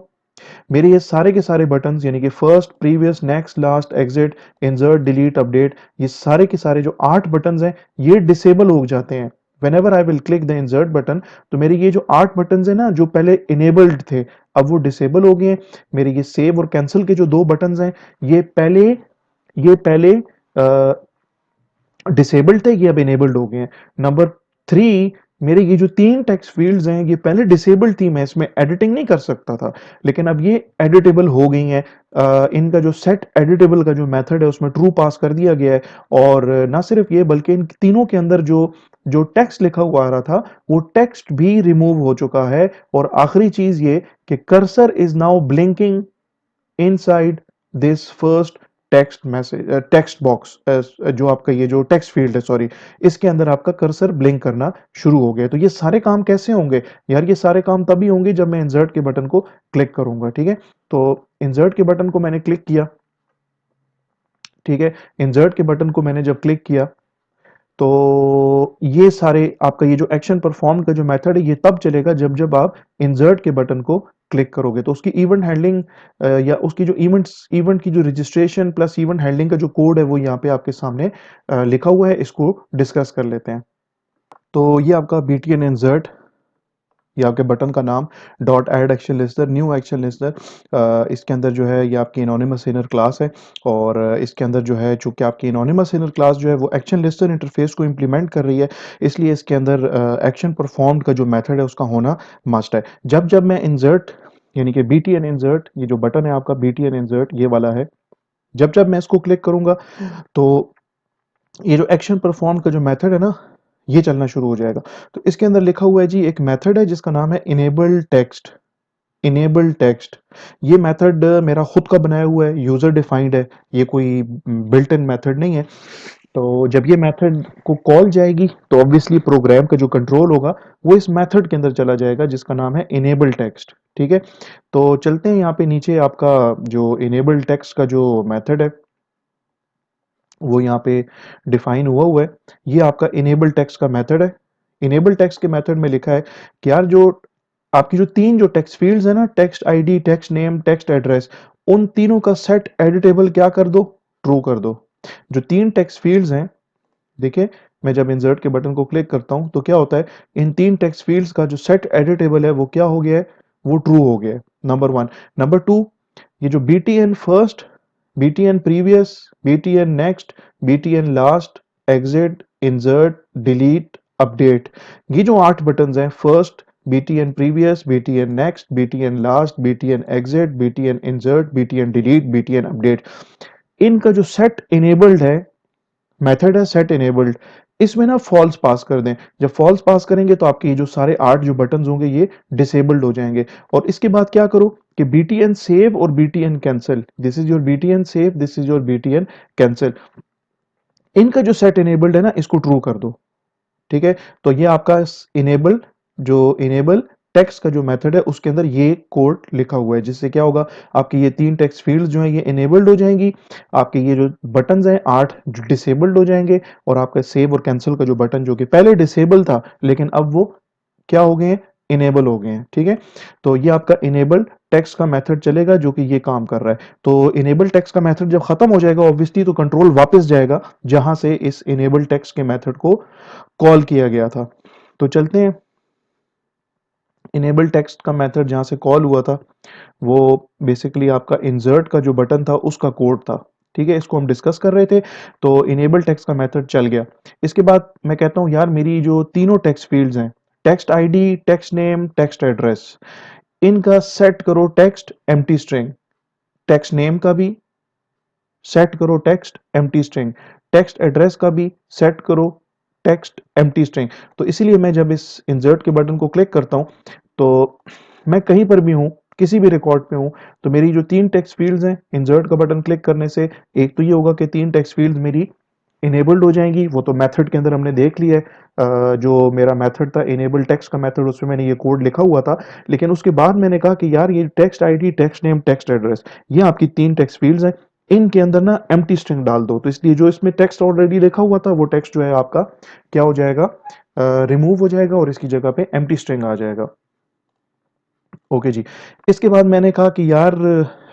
मेरे ये सारे के सारे बटन्स यानी कि first, previous, next, last, exit, insert, delete, update, ये सारे के सारे जो 8 बटन्स हैं ये डिसेबल हो जाते हैं। whenever I will click the insert button, तो मेरे ये जो 8 बटन्स हैं ना जो पहले इनेबल्ड थे अब वो डिसेबल हो गए हैं। मेरे ये सेव और कैंसिल के जो 2 बटन्स हैं ये पहले डिसेबल्ड थे, ये अब इनेबल्ड हो गए हैं। नंबर 3, मेरे ये जो 3 टेक्स्ट फील्ड्स हैं ये पहले डिसेबल्ड थी, मैं इसमें एडिटिंग नहीं कर सकता था, लेकिन अब ये एडिटेबल हो गई हैं। इनका जो सेट एडिटेबल का जो मेथड है उसमें ट्रू पास कर दिया गया है। और ना सिर्फ ये बल्कि इन तीनों के अंदर जो जो टेक्स्ट लिखा हुआ आ रहा था वो टेक्स्ट भी रिमूव हो चुका है। और आखिरी चीज ये कि cursor is now blinking inside this first text message text box, जो आपका ये जो टेक्स्ट फील्ड है, सॉरी, इसके अंदर आपका कर्सर ब्लिंक करना शुरू हो गया। तो ये सारे काम कैसे होंगे यार, ये सारे काम तभी होंगे जब मैं इंसर्ट के बटन को क्लिक करूंगा। ठीक है, तो इंसर्ट के बटन को मैंने क्लिक किया। ठीक है, इंसर्ट के बटन को मैंने जब क्लिक किया तो ये सारे आपका ये जो एक्शन परफॉर्म का जो मेथड है ये तब चलेगा जब जब आप इंसर्ट के बटन को क्लिक करोगे। तो उसकी इवेंट हैंडलिंग या उसकी जो इवेंट की जो रजिस्ट्रेशन प्लस इवेंट हैंडलिंग का जो कोड है वो यहाँ पे आपके सामने लिखा हुआ है, इसको डिस्कस कर लेते हैं। तो ये आपका बीटीएन इंसर्ट, ये आपके बटन का नाम dot add action listener, new action listener, इसके अंदर जो है ये आपकी एनोनिमस इनर क्लास है। और इसके अंदर जो है चूंकि आपकी एनोनिमस इनर क्लास जो है वो एक्शन लिस्टर इंटरफेस को इम्प्लीमेंट कर रही है, इसलिए इसके अंदर एक्शन परफॉर्म्ड का जो मेथड है उसका होना मस्ट है। जब जब मैं इंसर्ट यानी कि बीटीएन इंसर्ट, ये जो बटन है आपका बीटीएन इंसर्ट ये वाला है, जब जब मैं इसको क्लिक करूंगा तो ये जो एक्शन परफॉर्म का जो मेथड है ना ये चलना शुरू हो जाएगा। तो इसके अंदर लिखा हुआ है जी एक मेथड है जिसका नाम है इनेबल टेक्स्ट। इनेबल टेक्स्ट, ये मेथड मेरा खुद का बनाया हुआ है, यूजर डिफाइंड है, ये कोई बिल्ट इन मेथड नहीं है। तो जब ये मेथड को कॉल जाएगी तो ऑब्वियसली प्रोग्राम का जो कंट्रोल होगा वो इस मेथड के अंदर चला जाएगा जिसका नाम है इनेबल टेक्स्ट। ठीक है, तो चलते हैं यहाँ पे नीचे आपका जो इनेबल टेक्स्ट का जो मेथड है वो यहाँ पे डिफाइन हुआ है। ये आपका इनेबल टेक्स्ट का मेथड है। इनेबल टेक्स्ट के मेथड में लिखा है कि यार जो आपकी जो 3 जो टेक्स्ट फील्ड्स है ना, text ID, text name, text address, उन तीनों का सेट एडिटेबल क्या कर दो, ट्रू कर दो। जो 3 टेक्स्ट फील्ड्स हैं, देखिए मैं जब इंसर्ट के बटन को क्लिक करता हूं तो क्या होता है, इन 3 टेक्स्ट फील्ड्स का जो सेट एडिटेबल है वो क्या हो गया है, वो ट्रू हो गया है। नंबर 1। नंबर 2, ये जो BTN first, BTN previous, BTN next, BTN last, exit, insert, delete, update, ये जो 8 बटन्स हैं, first, BTN previous, BTN next, BTN last, BTN exit, BTN insert, BTN delete, BTN update, इनका जो सेट इनेबल्ड है, method है set enabled, इसमें ना false पास कर दें। जब फॉल्स पास करेंगे तो आपके ये जो सारे 8 जो बटन्स होंगे ये डिसेबल्ड हो जाएंगे। और इसके बाद क्या करो कि बीटीएन सेव और BTN cancel, this is your BTN save, this is your BTN cancel, इनका जो सेट इनेबल्ड है ना इसको ट्रू कर दो। ठीक है, तो ये आपका इनेबल जो इनेबल टेक्स्ट का जो मेथड है उसके अंदर ये कोड लिखा हुआ है, जिससे क्या होगा, आपकी ये 3 टेक्स्ट फील्ड्स जो हैं ये इनेबल्ड हो जाएंगी, आपके ये जो बटन्स हैं 8 जो डिसेबल्ड हो जाएंगे, और आपका सेव और कैंसिल का जो बटन जो कि पहले डिसेबल था लेकिन अब वो क्या हो गए हैं, इनेबल हो गए हैं। ठीक है, तो ये आपका इनेबल टेक्स्ट का मेथड चलेगा जो कि ये काम कर रहा है। तो इनेबल टेक्स्ट का मेथड जब खत्म हो जाएगा ऑब्वियसली तो कंट्रोल वापस जाएगा जहां से इस इनेबल टेक्स्ट के मेथड को कॉल किया गया था। तो चलते हैं, इनेबल टेक्स्ट का मेथड जहां से कॉल हुआ था वो बेसिकली आपका इंसर्ट का जो बटन था उसका कोड था। ठीक है, इसको हम डिस्कस कर रहे थे। तो इनेबल टेक्स्ट का मेथड चल गया। इसके बाद मैं कहता हूं यार मेरी जो तीनों टेक्स्ट फील्ड्स हैं, text ID, text name, text address, इनका सेट करो text empty string, text name का भी सेट करो text empty string, text address का भी सेट करो टेक्स्ट एम्प्टी स्ट्रिंग। तो इसीलिए मैं जब इस इंसर्ट के बटन को क्लिक करता हूं तो मैं कहीं पर भी हूं, किसी भी रिकॉर्ड पे हूं, तो मेरी जो तीन टेक्स्ट फील्ड्स हैं इंसर्ट का बटन क्लिक करने से, एक तो ये होगा कि तीन टेक्स्ट फील्ड्स मेरी इनेबल्ड हो जाएंगी। वो तो मेथड के अंदर हमने देख लिया है, जो मेरा मेथड था इनेबल टेक्स्ट का मेथड, उसमें मैंने ये कोड लिखा हुआ था। लेकिन उसके बाद मैंने कहा कि यार ये text ID, text name, text address, ये आपकी तीन टेक्स्ट फील्ड्स हैं, इनके अंदर ना एम्प्टी स्ट्रिंग डाल दो। तो इसलिए जो इसमें टेक्स्ट ऑलरेडी लिखा हुआ था वो टेक्स्ट जो है आपका क्या हो जाएगा, रिमूव हो जाएगा और इसकी जगह पे एम्प्टी स्ट्रिंग आ जाएगा। ओके जी। इसके बाद मैंने कहा कि यार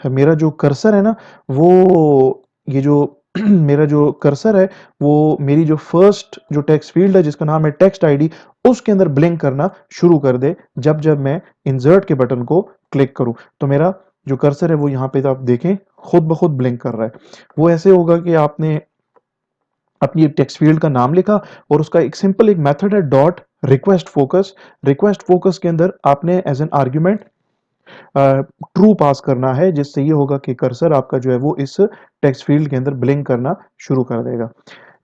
मेरा जो कर्सर है ना, वो ये जो मेरा जो कर्सर है वो मेरी जो फर्स्ट जो टेक्स्ट फील्ड है जिसका नाम है टेक्स्ट आईडी, उसके अंदर ब्लिंक करना शुरू कर दे जब जब मैं इंसर्ट के बटन को क्लिक करूं। तो मेरा जो कर्सर है वो यहाँ पे आप देखें खुद ब खुद ब्लिंक कर रहा है। वो ऐसे होगा कि आपने अपनी टेक्स्ट फील्ड का नाम लिखा और उसका एक सिंपल एक मेथड है dot request focus. Request focus के अंदर आपने एज एन आर्ग्यूमेंट ट्रू पास करना है, जिससे ये होगा कि कर्सर आपका जो है वो इस टेक्स्ट फील्ड के अंदर ब्लिंक करना शुरू कर देगा।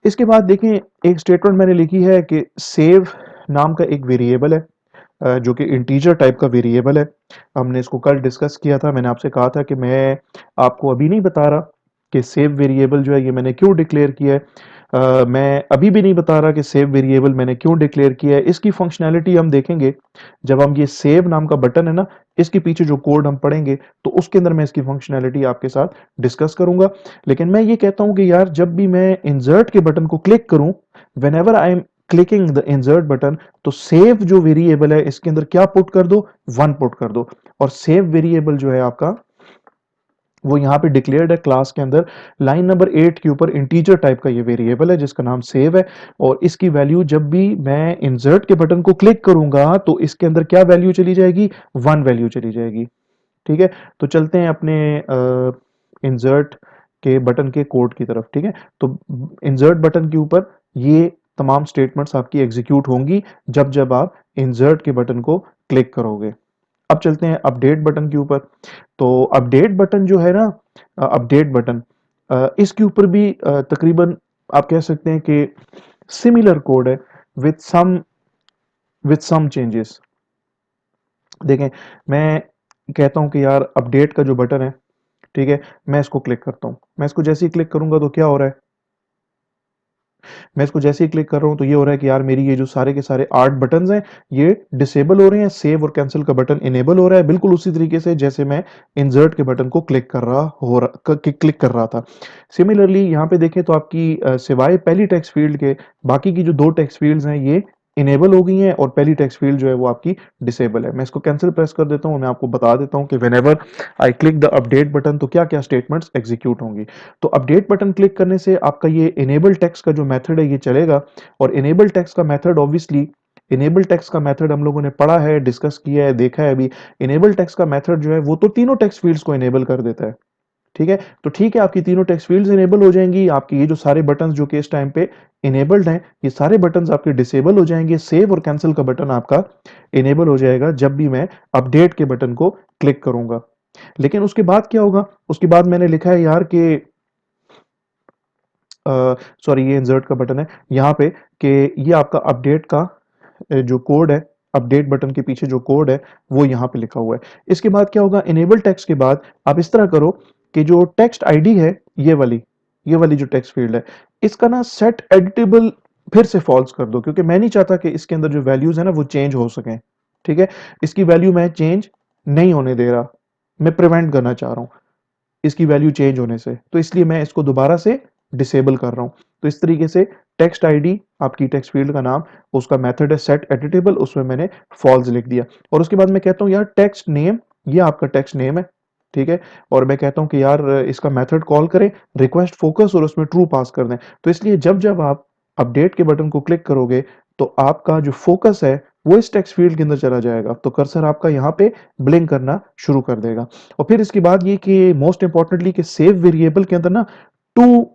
इसके बाद देखें एक स्टेटमेंट मैंने लिखी है कि सेव नाम का एक वेरिएबल है, जो कि इंटीजर टाइप का वेरिएबल है। हमने इसको कल डिस्कस किया था, मैंने आपसे कहा था कि मैं आपको अभी नहीं बता रहा कि सेव वेरिएबल जो है ये मैंने क्यों डिक्लेयर किया है। मैं अभी भी नहीं बता रहा कि सेव वेरिएबल मैंने क्यों डिक्लेयर किया है। इसकी फंक्शनैलिटी हम देखेंगे जब हम ये सेव नाम का बटन है ना, इसके पीछे जो कोड हम पढ़ेंगे तो उसके अंदर मैं इसकी फंक्शनैलिटी आपके साथ डिस्कस करूंगा। लेकिन मैं ये कहता हूं कि यार जब भी मैं इंसर्ट के बटन को क्लिक करूं, when ever I am clicking the insert button, तो सेव जो वेरिएबल है इसके अंदर क्या पुट कर दो, वन पुट कर दो। और सेव वेरिएबल जो है आपका वो यहाँ पे डिक्लेयर्ड है क्लास के अंदर, लाइन नंबर 8 के ऊपर इंटीजर टाइप का ये वेरिएबल है जिसका नाम सेव है। और इसकी वैल्यू जब भी मैं इंसर्ट के बटन को क्लिक करूंगा तो इसके अंदर क्या वैल्यू चली जाएगी, वन वैल्यू चली जाएगी। ठीक है, तो चलते हैं अपने इंसर्ट के बटन के कोड की तरफ। ठीक है, तो इंसर्ट बटन के ऊपर ये तमाम स्टेटमेंट्स आपकी एग्जीक्यूट होंगी जब जब आप इंसर्ट के बटन को क्लिक करोगे। अब चलते हैं अपडेट बटन के ऊपर। तो अपडेट बटन जो है ना, अपडेट बटन इसके ऊपर भी तकरीबन आप कह सकते हैं कि सिमिलर कोड है विथ सम चेंजेस। देखें, मैं कहता हूं कि यार अपडेट का जो बटन है, ठीक है, मैं इसको क्लिक करता हूं। मैं इसको जैसे ही क्लिक करूंगा तो क्या हो रहा है, मैं इसको जैसे ही क्लिक कर रहा हूं तो ये हो रहा है कि यार मेरी ये जो सारे के सारे 8 बटन्स हैं ये डिसेबल हो रहे हैं, सेव और कैंसिल का बटन इनेबल हो रहा है, बिल्कुल उसी तरीके से जैसे मैं इंसर्ट के बटन को क्लिक कर रहा था। सिमिलरली यहाँ पे देखें तो आपकी सिवाय पहली टेक्स्ट फील्ड के बाकी की जो दो टेक्स्ट फील्ड्स हैं ये इनेबल हो गई हैं और पहली टेक्स्ट फील्ड जो है वो आपकी डिसेबल है। मैं इसको कैंसिल प्रेस कर देता हूँ, मैं आपको बता देता हूँ कि whenever I click the update button तो क्या क्या स्टेटमेंट्स एग्जीक्यूट होंगी। तो अपडेट बटन क्लिक करने से आपका ये इनेबल टेक्स्ट का जो मेथड है ये चलेगा। और इनेबल टेक्स्ट का मेथड ऑब्वियसली, इनेबल टेक्स्ट का मेथड हम लोगों ने पढ़ा है, डिस्कस किया है, देखा है अभी। इनेबल टेक्स्ट का मेथड जो है वो तो तीनों टेक्स्ट फील्ड्स को इनेबल कर देता है। ठीक है, तो ठीक है, आपकी तीनों टेक्स्ट फील्ड्स इनेबल हो जाएंगी, आपके ये जो सारे बटन्स जो कि इस टाइम पे इनेबल्ड हैं ये सारे बटन्स आपके डिसेबल हो जाएंगे। सेव और कैंसिल का बटन आपका इनेबल हो जाएगा जब भी मैं अपडेट के बटन को क्लिक करूंगा। लेकिन उसके बाद क्या होगा, उसके बाद मैंने लिखा है यार कि सॉरी ये इंसर्ट का बटन है यहाँ पे, कि ये आपका अपडेट का जो कोड है, अपडेट बटन के पीछे जो कोड है वो यहाँ पे लिखा हुआ है। इसके बाद क्या होगा, इनेबल टेक्स्ट के बाद आप इस तरह करो कि जो टेक्स्ट आईडी है ये वाली जो टेक्स्ट फील्ड है इसका ना सेट एडिटेबल फिर से फॉल्स कर दो, क्योंकि मैं नहीं चाहता कि इसके अंदर जो वैल्यूज है ना वो चेंज हो सकें। ठीक है, इसकी वैल्यू मैं चेंज नहीं होने दे रहा, मैं प्रिवेंट करना चाह रहा हूँ इसकी वैल्यू चेंज होने से, तो इसलिए मैं इसको दोबारा से डिसेबल कर रहा हूं। तो इस तरीके से टेक्स्ट आईडी आपकी टेक्स्ट फील्ड का नाम, उसका मेथड है सेट एडिटेबल, उसमें मैंने फॉल्स लिख दिया। और उसके बाद मैं कहता हूं यार टेक्स्ट नेम, ये आपका टेक्स्ट नेम है। ठीक है, और मैं कहता हूं कि यार इसका मेथड कॉल करें रिक्वेस्ट फोकस और उसमें ट्रू पास कर दें। तो इसलिए जब जब आप अपडेट के बटन को क्लिक करोगे तो आपका जो फोकस है वो इस टेक्स्ट फील्ड के अंदर चला जाएगा, तो कर्सर आपका यहाँ पे ब्लिंक करना शुरू कर देगा। और फिर इसके बाद ये कि मोस्ट इंपॉर्टेंटली कि सेव वेरिएबल के अंदर ना टू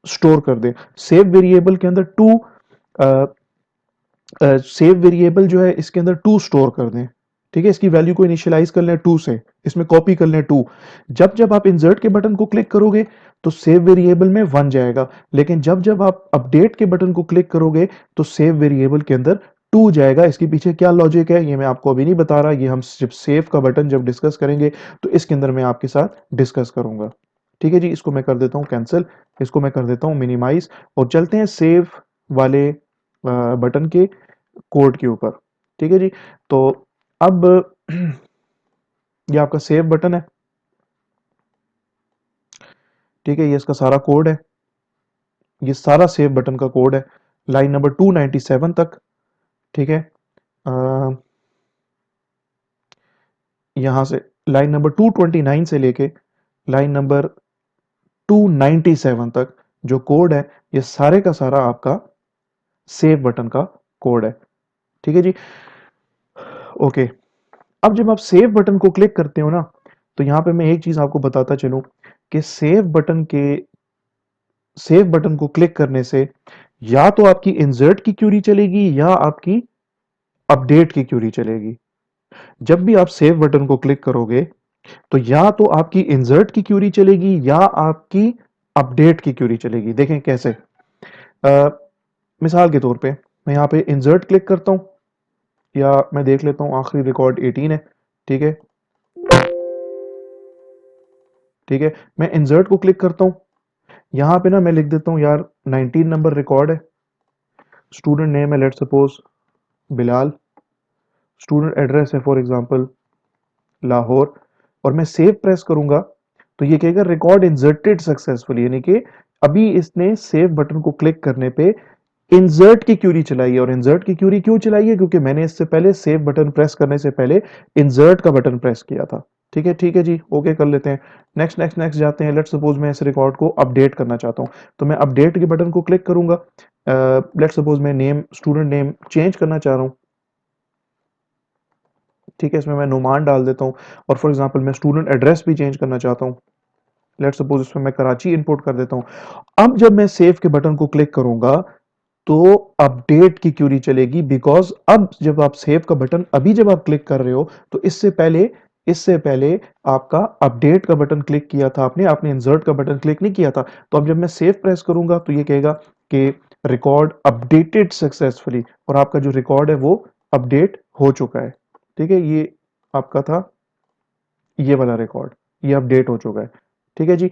स्टोर कर दे। सेव वेरिएबल के अंदर सेव वेरिएबल जो है इसके अंदर टू स्टोर कर दें। ठीक है, इसकी वैल्यू को इनिशियलाइज कर लें 2 से, इसमें कॉपी कर लें 2। जब जब आप इंसर्ट के बटन को क्लिक करोगे तो सेव वेरिएबल में 1 जाएगा, लेकिन जब जब आप अपडेट के बटन को क्लिक करोगे तो सेव वेरिएबल के अंदर 2 जाएगा। इसके पीछे क्या लॉजिक है ये मैं आपको अभी नहीं बता रहा, ये हम जब सेव का बटन जब डिस्कस करेंगे तो इसके अंदर मैं आपके साथ डिस्कस करूंगा। ठीक है जी, इसको मैं कर देता हूँ कैंसिल, इसको मैं कर देता हूँ मिनिमाइज, और चलते हैं सेव वाले बटन के कोड के ऊपर। ठीक है जी, तो अब ये आपका सेव बटन है। ठीक है, ये इसका सारा कोड है, ये सारा सेव बटन का कोड है लाइन नंबर 297 तक। ठीक है, यहां से लाइन नंबर 229 से लेके लाइन नंबर 297 तक जो कोड है ये सारे का सारा आपका सेव बटन का कोड है। ठीक है जी, ओके। अब जब आप सेव बटन को क्लिक करते हो ना, तो यहां पे मैं एक चीज आपको बताता चलूं कि सेव बटन को क्लिक करने से या तो आपकी इंसर्ट की क्यूरी चलेगी या आपकी अपडेट की क्यूरी चलेगी। जब भी आप सेव बटन को क्लिक करोगे तो या तो आपकी इंसर्ट की क्यूरी चलेगी या आपकी अपडेट की क्यूरी चलेगी। देखें कैसे, अ, मिसाल के तौर पे मैं यहाँ पे इंसर्ट क्लिक करता हूँ, या मैं देख लेता हूँ आखिरी रिकॉर्ड 18 है। ठीक है, ठीक है, मैं इंसर्ट को क्लिक करता हूँ, यहाँ पे ना मैं लिख देता हूँ यार 19 नंबर रिकॉर्ड है, स्टूडेंट नेम है let suppose Bilal, student address है फॉर एग्जांपल लाहौर, और मैं सेव प्रेस करूंगा तो ये कहेगा रिकॉर्ड इंसर्टेड सक्सेसफुली, यानी कि अभी इसने सेव बटन को क्लिक करने पे इंसर्ट की क्यूरी चलाई है। और इंसर्ट की क्यूरी क्यों चलाई है, क्योंकि मैंने इससे पहले सेव बटन प्रेस करने से पहले इंसर्ट का बटन प्रेस किया था। ठीक है जी, ओके कर लेते हैं। नेक्स्ट नेक्स्ट नेक्स्ट जाते हैं। लेट सपोज मैं इस रिकॉर्ड को अपडेट करना चाहता हूं, तो मैं अपडेट के बटन को क्लिक करूंगा। लेट सपोज मैं नेम स्टूडेंट नेम चेंज करना चाह रहा हूँ। ठीक है, इसमें मैं नुमान डाल देता हूँ, और फॉर एग्जांपल मैं स्टूडेंट एड्रेस भी चेंज करना चाहता हूँ। लेट सपोज इसमें मैं कराची इंपोर्ट कर देता हूँ। अब जब मैं सेव के बटन को क्लिक करूंगा तो अपडेट की क्यूरी चलेगी, बिकॉज अब जब आप सेव का बटन अभी जब आप क्लिक कर रहे हो तो इससे पहले आपका अपडेट का बटन क्लिक किया था, आपने आपने इंसर्ट का बटन क्लिक नहीं किया था। तो अब जब मैं सेव प्रेस करूंगा तो ये कहेगा कि रिकॉर्ड अपडेटेड सक्सेसफुली, और आपका जो रिकॉर्ड है वो अपडेट हो चुका है। ठीक है, ये आपका था ये वाला रिकॉर्ड, ये अपडेट हो चुका है। ठीक है जी,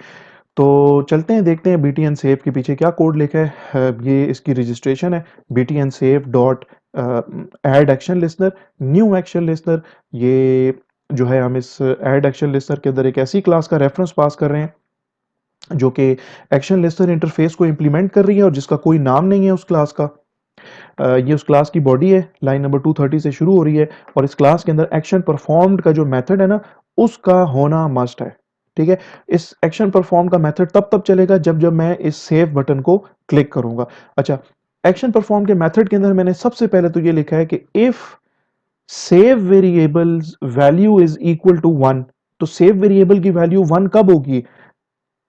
तो चलते हैं देखते हैं बीटीएन सेव के पीछे क्या कोड लिखा है। ये इसकी रजिस्ट्रेशन है BTN save dot add action listener, new action listener. ये जो है हम इस एड एक्शन लिस्नर के अंदर एक ऐसी क्लास का रेफरेंस पास कर रहे हैं जो कि एक्शन लिस्नर इंटरफेस को इंप्लीमेंट कर रही है और जिसका कोई नाम नहीं है उस क्लास का। ये उस क्लास की बॉडी है, लाइन नंबर 230 से शुरू हो रही है, और इस क्लास के अंदर एक्शन परफॉर्म्ड का जो मेथड है ना उसका होना मस्ट है। ठीक है, इस एक्शन परफॉर्म का मेथड तब तब चलेगा जब जब मैं इस सेव बटन को क्लिक करूंगा। अच्छा, एक्शन परफॉर्म के मेथड के अंदर मैंने सबसे पहले तो ये लिखा है कि if save variables value is equal to 1, तो सेव वेरिएबल की वैल्यू 1 कब होगी।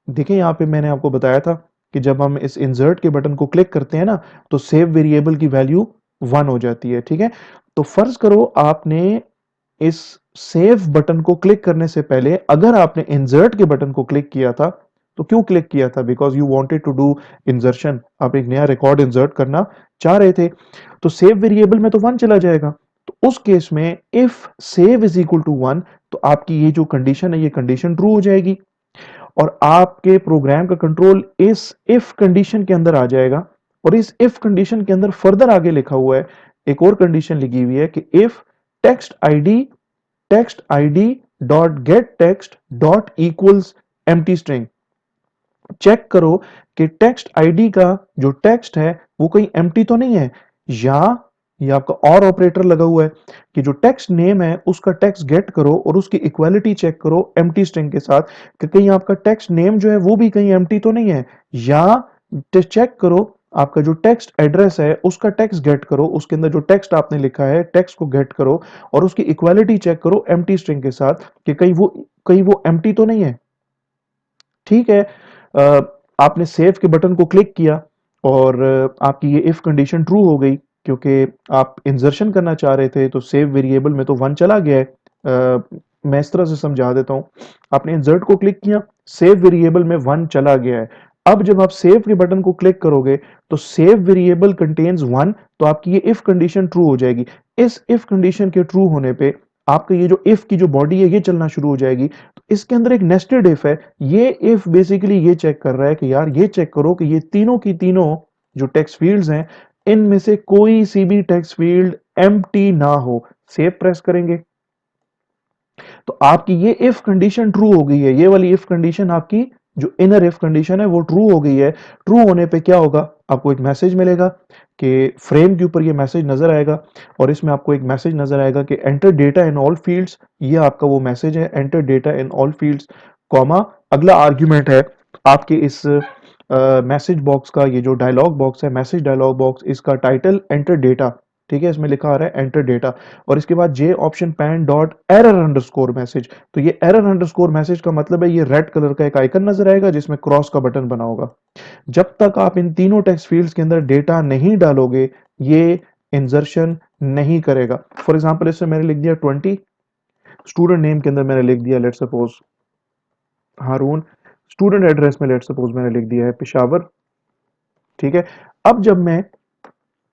देखिए यहाँ पे मैंने आपको बताया था कि जब हम इस इंसर्ट के बटन को क्लिक करते हैं ना तो सेव वेरिएबल की वैल्यू 1 हो जाती है। ठीक है, तो फर्ज करो आपने इस सेव बटन को क्लिक करने से पहले अगर आपने इंसर्ट के बटन को क्लिक किया था, तो क्यों क्लिक किया था, because you wanted to do insertion, आप एक नया रिकॉर्ड इंसर्ट करना चाह रहे थे, तो सेव वेरिएबल में तो 1 चला जाएगा। तो उस केस में if save is equal to 1, तो आपकी ये जो कंडीशन है ये कंडीशन ट्रू हो जाएगी, और आपके प्रोग्राम का कंट्रोल इस इफ कंडीशन के अंदर आ जाएगा। और इस इफ कंडीशन के अंदर फर्दर आगे लिखा हुआ है, एक और कंडीशन लिखी हुई है कि if text ID dot get text dot equals empty string, check करो कि टेक्स्ट आईडी का जो टेक्स्ट है वो कहीं एम्प्टी तो नहीं है, या ये आपका और ऑपरेटर लगा हुआ है कि जो टेक्स्ट नेम है उसका टेक्स्ट गेट करो और उसकी इक्वालिटी चेक करो एम्प्टी स्ट्रिंग के साथ कि कहीं आपका टेक्स्ट नेम जो है वो भी कहीं एम्प्टी तो नहीं है, या चेक करो आपका जो टेक्स्ट एड्रेस है उसका टेक्स्ट गेट करो, उसके अंदर जो टेक्स्ट आपने लिखा है टेक्स्ट को गेट करो और उसकी इक्वालिटी चेक करो एम्प्टी स्ट्रिंग के साथ कि कहीं वो एम्प्टी तो नहीं है। ठीक है, आपने सेव के बटन को क्लिक किया और आपकी ये इफ कंडीशन ट्रू हो गई क्योंकि आप इंसर्शन करना चाह रहे थे तो सेव वेरिएबल में तो 1 चला गया है। मैं इस तरह से समझा देता हूँ। आपने इंसर्ट को क्लिक किया, सेव वेरिएबल में 1 चला गया है। अब जब आप सेव के बटन को क्लिक करोगे तो सेव वेरिएबल कंटेन्स 1, तो आपकी ये इफ कंडीशन ट्रू हो जाएगी। इस इफ कंडीशन के ट्रू होने पे आपका ये जो इफ की जो बॉडी है ये चलना शुरू हो जाएगी। तो इसके अंदर एक नेस्टेड इफ है। ये इफ बेसिकली ये चेक कर रहा है कि यार ये चेक करो कि ये तीनों की तीनों जो टेक्स्ट फील्ड्स हैं इनमें से कोई सी भी टेक्स्ट फील्ड एम्प्टी ना हो। सेव प्रेस करेंगे तो आपकी ये इफ कंडीशन ट्रू हो गई है। ये वाली इफ कंडीशन आपकी जो इनर इफ कंडीशन है वो ट्रू हो गई है। ट्रू होने पे क्या होगा, आपको एक मैसेज मिलेगा कि फ्रेम के ऊपर ये मैसेज नजर आएगा और इसमें आपको एक मैसेज नजर आएगा कि enter data in all fields. ये आपका वो मैसेज है, enter data in all fields, comma अगला आर्ग्यूमेंट है आपके इस मैसेज बॉक्स का। ये जो डायलॉग बॉक्स है, मैसेज डायलॉग बॉक्स, इसका टाइटल एंटर डेटा, ठीक है, इसमें लिखा आ रहा है एंटर डेटा। और इसके बाद J option pane dot error underscore message. तो ये एरर अंडरस्कोर मैसेज का मतलब है ये रेड कलर का एक आइकन नजर आएगा जिसमें क्रॉस का बटन बना होगा। जब तक आप इन तीनों टेक्स्ट फील्ड्स के अंदर डेटा नहीं डालोगे ये इंसर्शन नहीं करेगा। फॉर एग्जांपल इसमें मैंने लिख दिया 20, स्टूडेंट नेम के अंदर मैंने लिख दिया लेट सपोज हारून, स्टूडेंट एड्रेस में लेट सपोज मैंने लिख दिया है पेशावर, ठीक है। अब जब मैं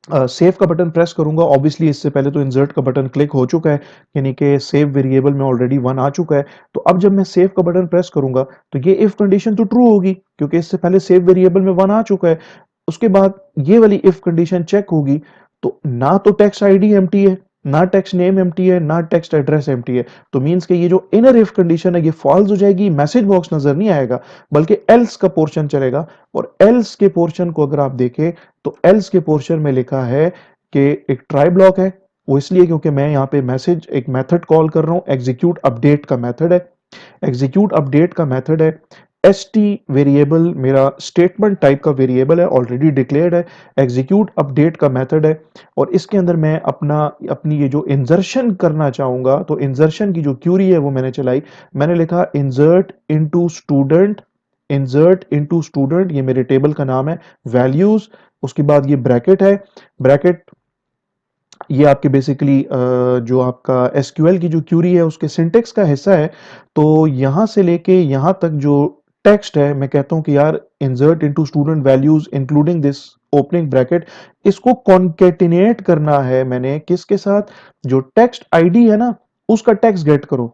सेव का बटन प्रेस करूंगा, ऑब्वियसली इससे पहले तो इंसर्ट का बटन क्लिक हो चुका है, यानी कि सेव वेरिएबल में ऑलरेडी 1 आ चुका है। तो अब जब मैं सेव का बटन प्रेस करूंगा तो ये इफ कंडीशन तो ट्रू होगी क्योंकि इससे पहले सेव वेरिएबल में 1 आ चुका है। उसके बाद ये वाली इफ कंडीशन चेक होगी तो ना तो टेक्स्ट आईडी एम्प्टी है, ना टेक्स्ट नेम एम्प्टी है, ना टेक्स्ट एड्रेस एम्प्टी है। तो मींस कि ये जो इनर इफ कंडीशन है ये फॉल्स हो जाएगी, मैसेज बॉक्स नजर नहीं आएगा बल्कि एल्स का पोर्शन चलेगा। और एल्स के पोर्शन को अगर आप देखें तो एल्स के पोर्शन में लिखा है कि एक ट्राई ब्लॉक है। वो इसलिए क्योंकि मैं यहाँ पे मैसेज एक मेथड कॉल कर रहा हूँ, एग्जीक्यूट अपडेट का मेथड है। एग्जीक्यूट अपडेट का मेथड है। एस टी वेरिएबल मेरा स्टेटमेंट टाइप का वेरिएबल है, ऑलरेडी डिक्लेयर्ड है। एग्जीक्यूट अपडेट का मेथड है और इसके अंदर मैं अपनी ये जो इंसर्शन करना चाहूंगा तो इंसर्शन की जो क्यूरी है वो मैंने चलाई। मैंने लिखा insert into student, insert into student, ये मेरे टेबल का नाम है, वैल्यूज, उसके बाद ये ब्रैकेट है, ब्रैकेट ये आपके बेसिकली जो आपका एसक्यूएल की जो क्यूरी है उसके सिंटेक्स का हिस्सा है। तो यहां से लेके यहां तक जो टेक्स्ट है मैं कहता हूं कि यार insert into student values including this opening bracket, इसको कॉन्केटिनेट करना है मैंने किसके साथ, जो टेक्स्ट आईडी है ना उसका टेक्स्ट गेट करो,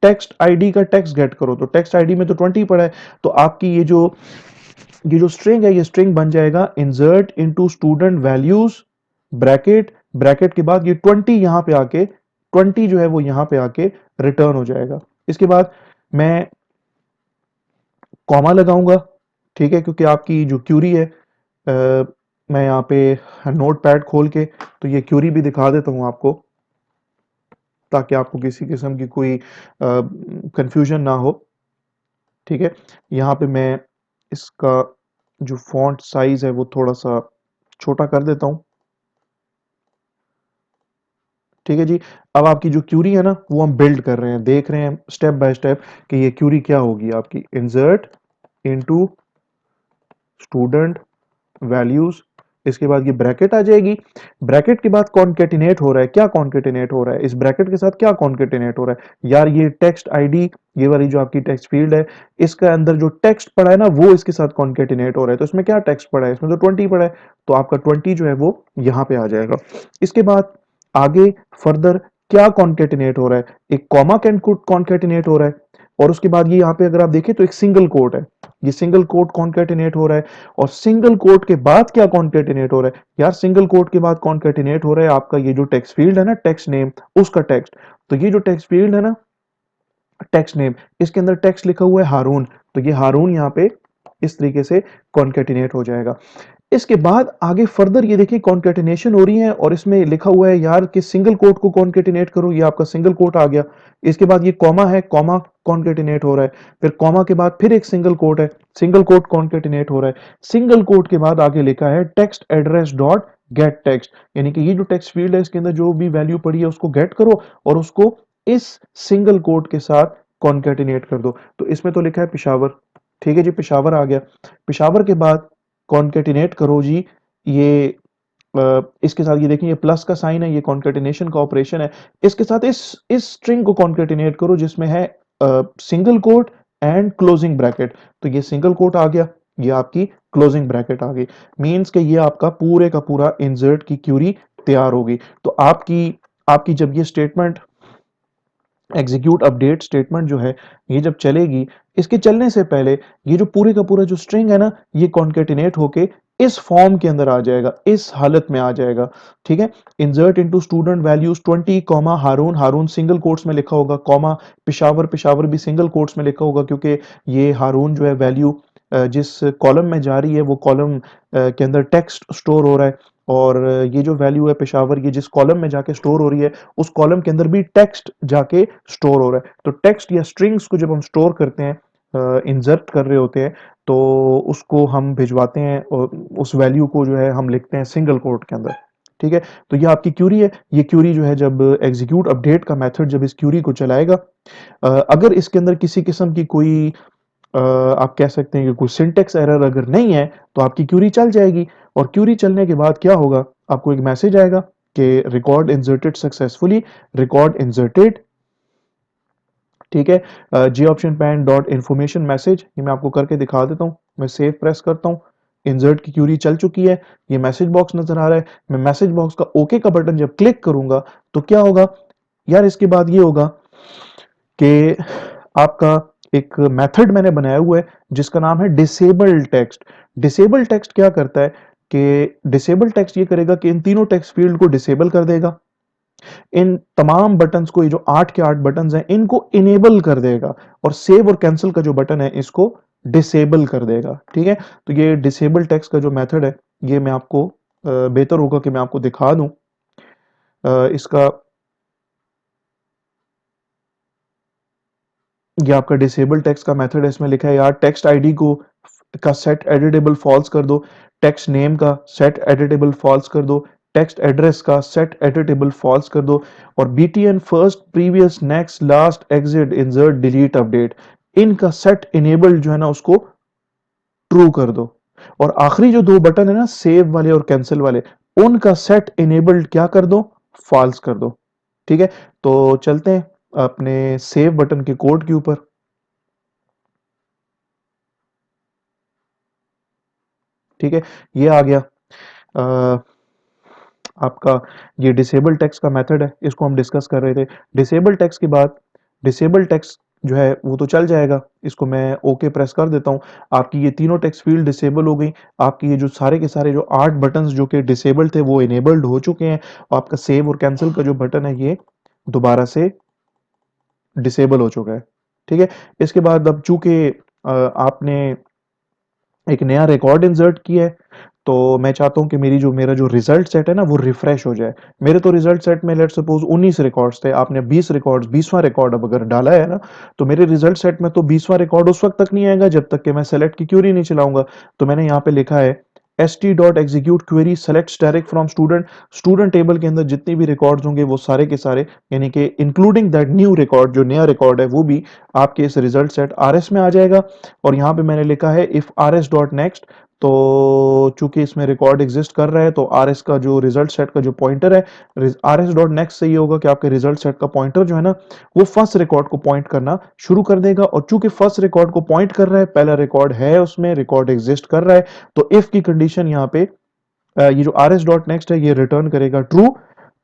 टेक्स्ट आईडी का टेक्स्ट गेट करो। तो टेक्स्ट आईडी में तो 20 पड़ा है, तो आपकी ये जो स्ट्रिंग है ये स्ट्रिंग बन जाएगा insert into student values bracket, bracket के बाद ये 20 यहां पे आके 20 जो है वो यहां पे आके रिटर्न हो जाएगा। इसके बाद मैं कॉमा लगाऊंगा, ठीक है, क्योंकि आपकी जो क्यूरी है मैं यहाँ पे नोट पैड खोल के तो ये क्यूरी भी दिखा देता हूँ आपको ताकि आपको किसी किस्म की कोई कंफ्यूजन ना हो, ठीक है। यहाँ पे मैं इसका जो फॉन्ट साइज है वो थोड़ा सा छोटा कर देता हूँ, ठीक है जी। अब आपकी जो क्यूरी है ना वो हम बिल्ड कर रहे हैं, देख रहे हैं स्टेप बाय स्टेप कि ये क्यूरी क्या होगी आपकी। इंसर्ट इनटू स्टूडेंट वैल्यूज, इसके बाद ये ब्रैकेट आ जाएगी, ब्रैकेट के बाद कॉन्केटिनेट हो रहा है, क्या कॉन्केटिनेट हो रहा है इस ब्रैकेट के साथ, क्या कॉन्केटिनेट हो रहा है यार, ये टेक्स्ट आईडी, ये वाली जो आपकी टेक्स्ट फील्ड है इसके अंदर जो टेक्स्ट पड़ा है ना वो इसके साथ कॉन्केटिनेट हो रहा है। तो इसमें क्या टेक्स्ट पड़ा है, इसमें तो 20 पड़ा है, तो आपका 20 जो है वो यहाँ पे आ जाएगा। इसके बाद आगे फर्दर क्या कॉन्केटिनेट हो रहा है, एक कॉमा कॉन्केटिनेट हो रहा है और उसके बाद ये यहाँ पे अगर आप देखें तो एक सिंगल कोट है, ये सिंगल कोट कॉन्केटिनेट हो रहा है। और सिंगल कोट के बाद क्या कॉन्केटिनेट हो रहा है यार, सिंगल कोट के बाद कॉन्केटिनेट हो रहा है आपका ये जो टेक्स्ट फील्ड है ना, टेक्स्ट नेम, उसका टेक्स्ट। तो ये जो टेक्स्ट फील्ड है ना टेक्स्ट नेम, इसके अंदर टेक्स्ट लिखा हुआ है हारून, तो ये हारून यहाँ पे इस तरीके से कॉन्केटिनेट हो जाएगा। इसके बाद आगे फर्दर ये देखिए कॉन्केटिनेशन हो रही है और इसमें लिखा हुआ है यार कि सिंगल कोट को कॉन्केटिनेट करो, ये आपका सिंगल कोट आ गया। इसके बाद ये कॉमा है, कॉमा कॉन्केटिनेट हो रहा है, फिर कॉमा के बाद फिर एक सिंगल कोट है, सिंगल कोट कॉन्केटिनेट हो रहा है। सिंगल कोट के बाद आगे लिखा है text address dot get text, यानी कि ये जो टेक्स्ट फील्ड है इसके अंदर जो भी वैल्यू पड़ी है उसको गेट करो और उसको इस सिंगल कोट के साथ कॉन्केटिनेट कर दो। तो इसमें तो लिखा है पिशावर, ठीक है जी, पिशावर आ गया। पिशावर के बाद कॉन्केटिनेट करो जी ये इसके साथ ये देखिए ये प्लस का साइन है, ये कॉन्केटिनेशन का ऑपरेशन है। इसके साथ इस स्ट्रिंग को कॉन्केटिनेट करो जिसमें है single quote and closing bracket. तो ये सिंगल कोट आ गया, ये आपकी क्लोजिंग ब्रैकेट आ गई। मींस कि ये आपका पूरे का पूरा इंसर्ट की क्यूरी तैयार होगी। तो आपकी आपकी जब ये स्टेटमेंट एग्जीक्यूट अपडेट स्टेटमेंट जो है ये जब चलेगी, इसके चलने से पहले ये जो पूरे का पूरा जो स्ट्रिंग है ना, ये कॉन्केटिनेट होके इस फॉर्म के अंदर आ जाएगा, इस हालत में आ जाएगा। ठीक है, insert into student values 20 comma Haroon, Haroon single quotes में लिखा होगा, कॉमा पेशावर, पेशावर भी सिंगल कोट्स में लिखा होगा, क्योंकि ये हारून जो है वैल्यू जिस कॉलम में जा रही है वो कॉलम के अंदर टेक्स्ट स्टोर हो रहा है। और ये जो वैल्यू है पेशावर, ये जिस कॉलम में जाके स्टोर हो रही है उस कॉलम के अंदर भी टेक्स्ट जाके स्टोर हो रहा है। तो टेक्स्ट या स्ट्रिंग्स को जब हम स्टोर करते हैं, इंसर्ट कर रहे होते हैं, तो उसको हम भिजवाते हैं और उस वैल्यू को जो है हम लिखते हैं सिंगल कोट के अंदर। ठीक है, तो ये आपकी क्यूरी है। ये क्यूरी जो है जब एग्जीक्यूट अपडेट का मेथड जब इस क्यूरी को चलाएगा, अगर इसके अंदर किसी किस्म की कोई आप कह सकते हैं कि कोई सिंटेक्स एरर अगर नहीं है तो आपकी क्यूरी चल जाएगी। और क्यूरी चलने के बाद क्या होगा, आपको एक मैसेज आएगा कि record inserted successfully, record inserted. ठीक है, जी option pane dot information message, ये मैं आपको करके दिखा देता हूँ। मैं सेव प्रेस करता हूँ, इंसर्ट की क्यूरी चल चुकी है, ये मैसेज बॉक्स नजर आ रहा है। मैं मैसेज बॉक्स का ओके का बटन जब क्लिक करूंगा तो क्या होगा यार, इसके बाद ये होगा कि आपका एक मेथड मैंने बनाया हुआ है जिसका नाम है डिसेबल टेक्स्ट। डिसेबल टेक्स्ट क्या करता है कि डिसेबल टेक्स्ट ये करेगा कि इन तीनों टेक्स्ट फील्ड को डिसेबल कर देगा, इन तमाम बटन्स को, ये जो 8 के 8 बटन्स हैं इनको इनेबल कर देगा, और सेव और कैंसिल का जो बटन है इसको डिसेबल कर देगा। ठीक है, तो ये डिसेबल टेक्स्ट का जो मेथड है ये मैं आपको बेहतर होगा कि मैं आपको दिखा दूं इसका। ये आपका डिसेबल टेक्स्ट का मेथड है, इसमें लिखा है यार टेक्स्ट आईडी को का सेट एडिटेबल फॉल्स कर दो, टेक्स्ट नेम का सेट एडिटेबल फॉल्स कर दो, टेक्स्ट एड्रेस का सेट एडिटेबल फॉल्स कर दो, और BTN first previous next last exit insert delete update, इनका सेट इनेबल्ड जो है ना उसको ट्रू कर दो। और आखिरी जो दो बटन है ना सेव वाले और कैंसिल वाले, उनका सेट इनेबल्ड क्या कर दो, फॉल्स कर दो। ठीक है, तो चलते हैं अपने सेव बटन के कोड के ऊपर। ठीक है, ये आ गया आपका, ये डिसेबल टेक्स्ट का मेथड है, इसको हम डिस्कस कर रहे थे। डिसेबल टेक्स्ट के बाद डिसेबल टेक्स्ट जो है वो तो चल जाएगा, इसको मैं ओके प्रेस कर देता हूँ। आपकी ये तीनों टेक्स्ट फील्ड डिसेबल हो गई, आपकी ये जो सारे के सारे जो 8 बटन्स जो कि डिसेबल थे वो इनेबल्ड हो चुके हैं, और आपका सेव और कैंसिल का जो बटन है ये दोबारा से डिसेबल हो चुका है। ठीक है, इसके बाद अब चूंकि आपने एक नया रिकॉर्ड इंसर्ट किया है, तो मैं चाहता हूं कि मेरा जो रिजल्ट सेट है ना वो रिफ्रेश हो जाए। मेरे तो रिजल्ट सेट में लेट सपोज 19 रिकॉर्ड्स थे, आपने 20 रिकॉर्ड्स 20वां रिकॉर्ड अब अगर डाला है ना, तो मेरे रिजल्ट सेट में तो 20वां रिकॉर्ड उस वक्त तक नहीं आएगा जब तक कि मैं सेलेक्ट की क्यूरी नहीं चलाऊंगा। तो मैंने यहाँ पे लिखा है st dot execute query select direct from student, student table के अंदर जितने भी रिकॉर्ड्स होंगे वो सारे के सारे, यानी कि इंक्लूडिंग दैट न्यू रिकॉर्ड, जो नया रिकॉर्ड है वो भी आपके इस रिजल्ट सेट RS में आ जाएगा। और यहाँ पे मैंने लिखा है इफ RS डॉट नेक्स्ट, तो चूंकि इसमें रिकॉर्ड एग्जिस्ट कर रहा है तो RS का जो रिजल्ट सेट का जो पॉइंटर है, RS डॉट नेक्स्ट से ये होगा कि आपके रिजल्ट सेट का पॉइंटर जो है ना वो फर्स्ट रिकॉर्ड को पॉइंट करना शुरू कर देगा। और चूंकि फर्स्ट रिकॉर्ड को पॉइंट कर रहा है, पहला रिकॉर्ड है उसमें रिकॉर्ड एग्जिस्ट कर रहा है, तो इफ की कंडीशन यहाँ पे ये जो RS डॉट नेक्स्ट है ये रिटर्न करेगा ट्रू।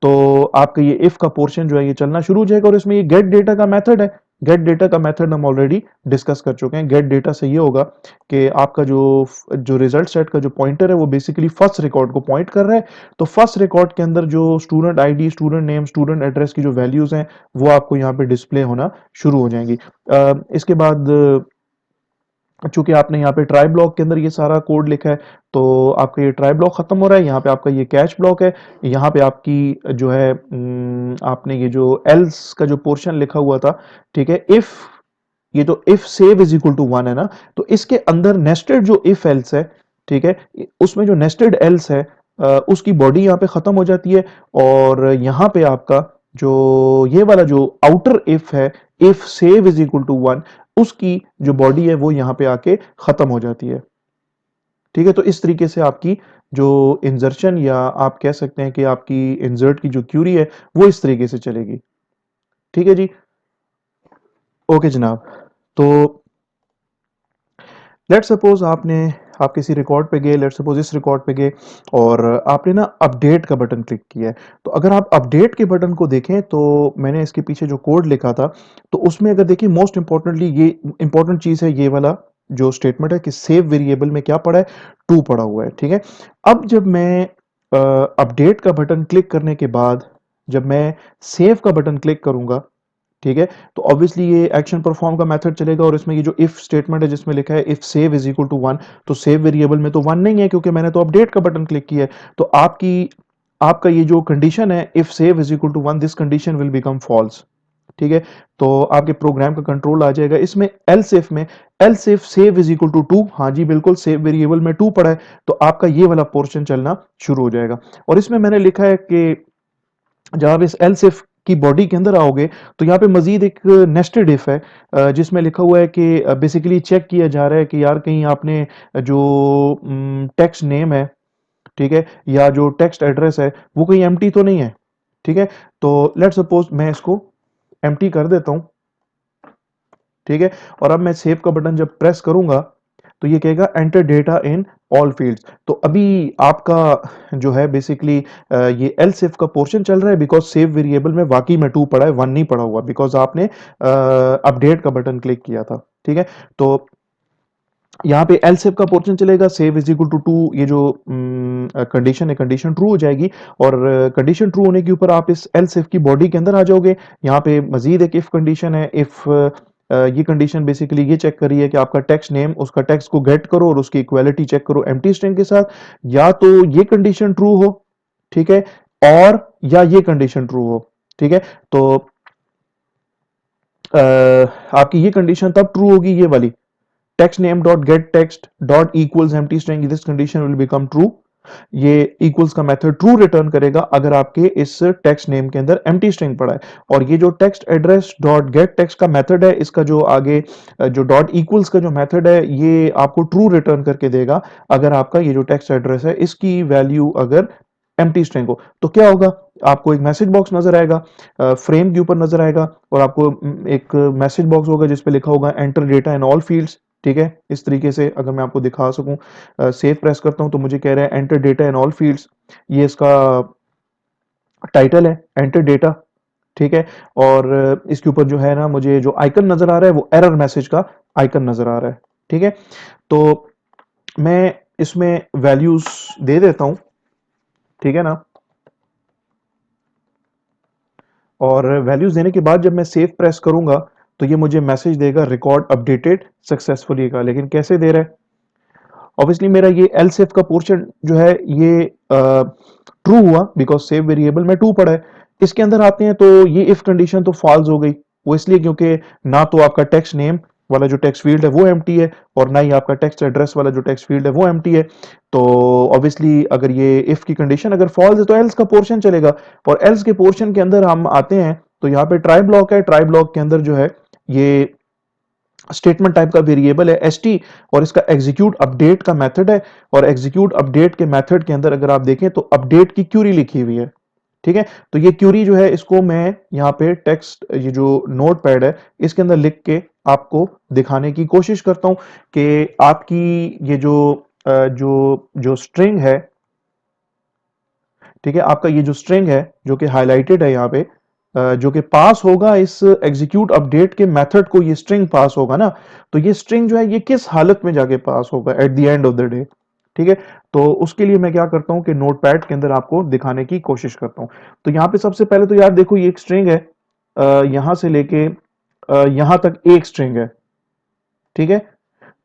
तो आपका ये इफ का पोर्शन जो है ये चलना शुरू हो जाएगा। और इसमें ये गेट डेटा का मेथड है, गेट डेटा का मेथड हम ऑलरेडी डिस्कस कर चुके हैं। गेट डेटा से ये होगा कि आपका जो जो रिजल्ट सेट का जो पॉइंटर है वो बेसिकली फर्स्ट रिकॉर्ड को पॉइंट कर रहा है। तो फर्स्ट रिकॉर्ड के अंदर जो student ID, student name, student address की जो वैल्यूज हैं वो आपको यहाँ पे डिस्प्ले होना शुरू हो जाएंगी। इसके बाद चूंकि आपने यहाँ पे ट्राई ब्लॉक के अंदर ये सारा कोड लिखा है, तो आपका ये ट्राई ब्लॉक खत्म हो रहा है, यहाँ पे आपका ये कैच ब्लॉक है। यहाँ पे आपकी जो है आपने ये जो एल्स का जो पोर्शन लिखा हुआ था, ठीक है, इफ, ये तो if save is equal to 1 है ना, तो इसके अंदर नेस्टेड जो इफ एल्स है, ठीक है, उसमें जो नेस्टेड एल्स है उसकी बॉडी यहाँ पे खत्म हो जाती है। और यहाँ पे आपका जो ये वाला जो आउटर इफ है, if save is equal to 1, उसकी जो बॉडी है वो यहाँ पे आके खत्म हो जाती है। ठीक है, तो इस तरीके से आपकी जो इंसर्शन या आप कह सकते हैं कि आपकी इंसर्ट की जो क्यूरी है वो इस तरीके से चलेगी। ठीक है जी। ओके जनाब। तो लेट सपोज आप किसी रिकॉर्ड पे गए, लेट सपोज इस रिकॉर्ड पे गए और आपने ना अपडेट का बटन क्लिक किया है। तो अगर आप अपडेट के बटन को देखें तो मैंने इसके पीछे जो कोड लिखा था, तो उसमें अगर देखिए मोस्ट इंपॉर्टेंटली ये इंपॉर्टेंट चीज है, ये वाला जो स्टेटमेंट है कि सेव वेरिएबल में क्या पड़ा है, टू पड़ा हुआ है। ठीक है। अब जब मैं अपडेट का बटन क्लिक करने के बाद जब मैं सेव का बटन क्लिक करूंगा, ठीक है, तो ऑब्वियसली ये एक्शन परफॉर्म का मेथड चलेगा और इसमें ये जो इफ स्टेटमेंट है जिसमें लिखा है if save is equal to 1, तो सेव वेरिएबल में तो 1 नहीं है क्योंकि मैंने तो अपडेट का बटन क्लिक किया है। तो आपका ये जो कंडीशन है if save is equal to 1, this condition will become false. ठीक है। तो आपके प्रोग्राम का कंट्रोल आ जाएगा इसमें एल्स इफ में। Else if save is equal to 2, हाँ जी बिल्कुल सेव वेरिएबल में 2 पड़ा है, तो आपका ये वाला पोर्शन चलना शुरू हो जाएगा। और इसमें मैंने लिखा है कि जब आप इस एल्स इफ की बॉडी के अंदर आओगे तो यहाँ पे मजीद एक नेस्टेड इफ है, जिसमें लिखा हुआ है कि बेसिकली चेक किया जा रहा है कि यार कहीं आपने जो टेक्स्ट नेम है, ठीक है, या जो टेक्स्ट एड्रेस है वो कहीं एम्प्टी तो नहीं है। ठीक है। तो लेट सपोज मैं इसको एम्प्टी कर देता हूं। ठीक है। और अब मैं सेव का बटन जब प्रेस करूंगा तो ये कहेगा enter data in all fields. तो अभी आपका जो है बेसिकली ये एल्स इफ का पोर्शन चल रहा है बिकॉज सेव वेरिएबल में वाकई में 2 पड़ा है, 1 नहीं पड़ा हुआ, बिकॉज आपने अपडेट का बटन क्लिक किया था। ठीक है। तो यहाँ पे एल सेव का पोर्शन चलेगा, सेव इज इक्वल टू 2, ये जो कंडीशन है कंडीशन ट्रू हो जाएगी। और कंडीशन ट्रू होने के ऊपर आप इस एल सेव की बॉडी के अंदर आ जाओगे। यहाँ पे मजीद एक इफ कंडीशन है, इफ ये कंडीशन बेसिकली ये चेक कर रही है कि आपका टेक्स्ट नेम, उसका टेक्स्ट को गेट करो और उसकी इक्वालिटी चेक करो एम्प्टी स्ट्रिंग के साथ। या तो ये कंडीशन ट्रू हो, ठीक है, और या ये कंडीशन ट्रू हो। ठीक है। तो आपकी ये कंडीशन तब ट्रू होगी, ये वाली text name dot get text dot equals empty string, this condition will become true। ये equals का मेथड ट्रू रिटर्न करेगा अगर आपके इस टेक्स्ट नेम के अंदर empty string पड़ा है। और ये जो text address dot get text का मेथड है, इसका जो आगे जो डॉट इक्वल्स का जो मेथड है ये आपको ट्रू रिटर्न करके देगा अगर आपका ये जो टेक्स्ट एड्रेस है इसकी वैल्यू अगर एम्प्टी स्ट्रिंग हो। तो क्या होगा, आपको एक मैसेज बॉक्स नजर आएगा, फ्रेम के ऊपर नजर आएगा, और आपको एक मैसेज बॉक्स होगा जिसपे लिखा होगा enter data in all fields. ठीक है। इस तरीके से अगर मैं आपको दिखा सकूं, सेव प्रेस करता हूं तो मुझे कह रहा है enter data in all fields, ये इसका टाइटल है एंटर डेटा। ठीक है। और इसके ऊपर जो है ना मुझे जो आइकन नजर आ रहा है वो एरर मैसेज का आइकन नजर आ रहा है। ठीक है। तो मैं इसमें वैल्यूज दे देता हूं, ठीक है ना। और वैल्यूज देने के बाद जब मैं सेव प्रेस करूंगा तो ये मुझे मैसेज देगा रिकॉर्ड अपडेटेड सक्सेसफुली का। लेकिन कैसे दे रहा है, ऑब्वियसली मेरा ये एल सेव का पोर्शन जो है ये ट्रू हुआ बिकॉज सेव वेरिएबल में 2 पड़ा है। इसके अंदर आते हैं तो ये इफ कंडीशन तो फॉल्स हो गई, वो इसलिए क्योंकि ना तो आपका टेक्स्ट नेम वाला जो टेक्स्ट फील्ड है वो एम्प्टी है और ना ही आपका टेक्स्ट एड्रेस वाला जो टेक्स्ट फील्ड है वो एम्प्टी है। तो ऑब्वियसली अगर ये इफ की कंडीशन अगर फॉल्स है तो एल्स का पोर्शन चलेगा। और एल्स के पोर्शन के अंदर हम आते हैं तो यहाँ पे ट्राई ब्लॉक है, ट्राई ब्लॉक के अंदर जो है ये स्टेटमेंट टाइप का वेरिएबल है एसटी, और इसका एग्जीक्यूट अपडेट का मेथड है। और एग्जीक्यूट अपडेट के मेथड के अंदर अगर आप देखें तो अपडेट की क्यूरी लिखी हुई है। ठीक है। तो ये क्यूरी जो है इसको मैं यहाँ पे टेक्स्ट ये जो नोट पैड है इसके अंदर लिख के आपको दिखाने की कोशिश करता हूं कि आपकी ये जो स्ट्रिंग है, ठीक है, आपका ये जो स्ट्रिंग है जो कि हाईलाइटेड है यहाँ पे, जो कि पास होगा इस एग्जीक्यूट अपडेट के मेथड को, ये स्ट्रिंग पास होगा ना, तो ये स्ट्रिंग जो है ये किस हालत में जाके पास होगा at the end of the day. ठीक है। तो उसके लिए मैं क्या करता हूं कि नोटपैड के अंदर आपको दिखाने की कोशिश करता हूं। तो यहाँ पे सबसे पहले तो यार देखो ये एक स्ट्रिंग है, यहां से लेके यहां तक एक स्ट्रिंग है। ठीक है।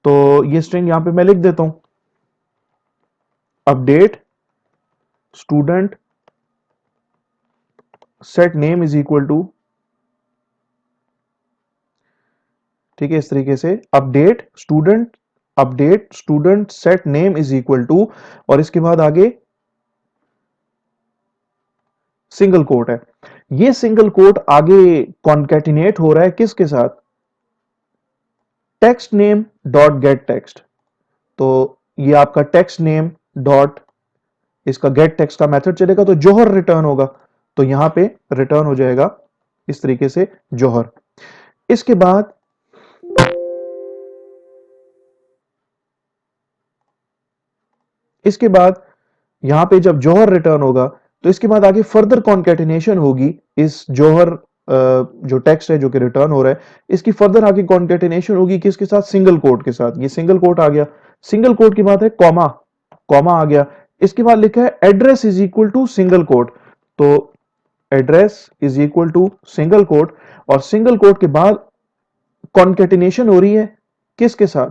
तो ये स्ट्रिंग यहां पे मैं लिख देता हूं, update student set name is equal to, ठीक है, इस तरीके से update student set name is equal to, और इसके बाद आगे सिंगल कोट है। ये सिंगल कोट आगे कॉन्केटिनेट हो रहा है किसके साथ, text name dot get text. तो ये आपका टेक्स्ट नेम डॉट, इसका गेट टेक्स्ट का मेथड चलेगा तो जौहर रिटर्न होगा, तो यहां पे रिटर्न हो जाएगा इस तरीके से जौहर। इसके बाद इसके बाद यहां पे जब जौहर रिटर्न होगा तो इसके बाद आगे फर्दर कॉन्केटिनेशन होगी इस जौहर जो टेक्स्ट है जो कि रिटर्न हो रहा है, इसकी फर्दर आगे कॉन्केटिनेशन होगी किसके साथ, सिंगल कोट के साथ। ये सिंगल कोट आ गया, सिंगल कोट के बाद है कॉमा, कॉमा आ गया, इसके बाद लिखा है address is equal to single quote, तो address is equal to single quote, और सिंगल कोट के बाद कॉन्केटिनेशन हो रही है किसके साथ,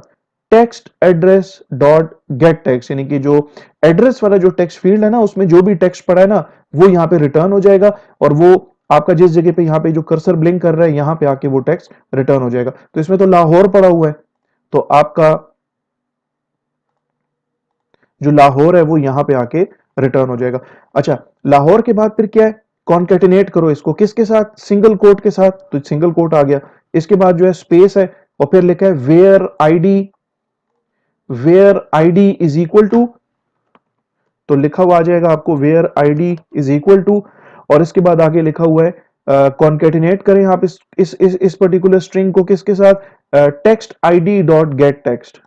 text address dot get text, यानी कि जो एड्रेस वाला जो टेक्स्ट फील्ड है ना उसमें जो भी टेक्स्ट पड़ा है ना वो यहां पे रिटर्न हो जाएगा, और वो आपका जिस जगह पे यहां पे जो कर्सर ब्लिंक कर रहा है यहां पे आके वो टेक्स्ट रिटर्न हो जाएगा। तो इसमें तो लाहौर पड़ा हुआ है, तो आपका जो लाहौर है वो यहां पे आके रिटर्न हो जाएगा। अच्छा, लाहौर के बाद फिर क्या है, कॉन्केटिनेट करो इसको किसके साथ, सिंगल कोट के साथ, तो सिंगल कोट आ गया। इसके बाद जो है स्पेस है, और फिर लिखा है where ID is equal to, तो लिखा हुआ आ जाएगा आपको where ID is equal to, और इसके बाद आगे लिखा हुआ है कॉन्केटिनेट करें आप इस पर्टिकुलर स्ट्रिंग को किसके साथ, text ID dot get text,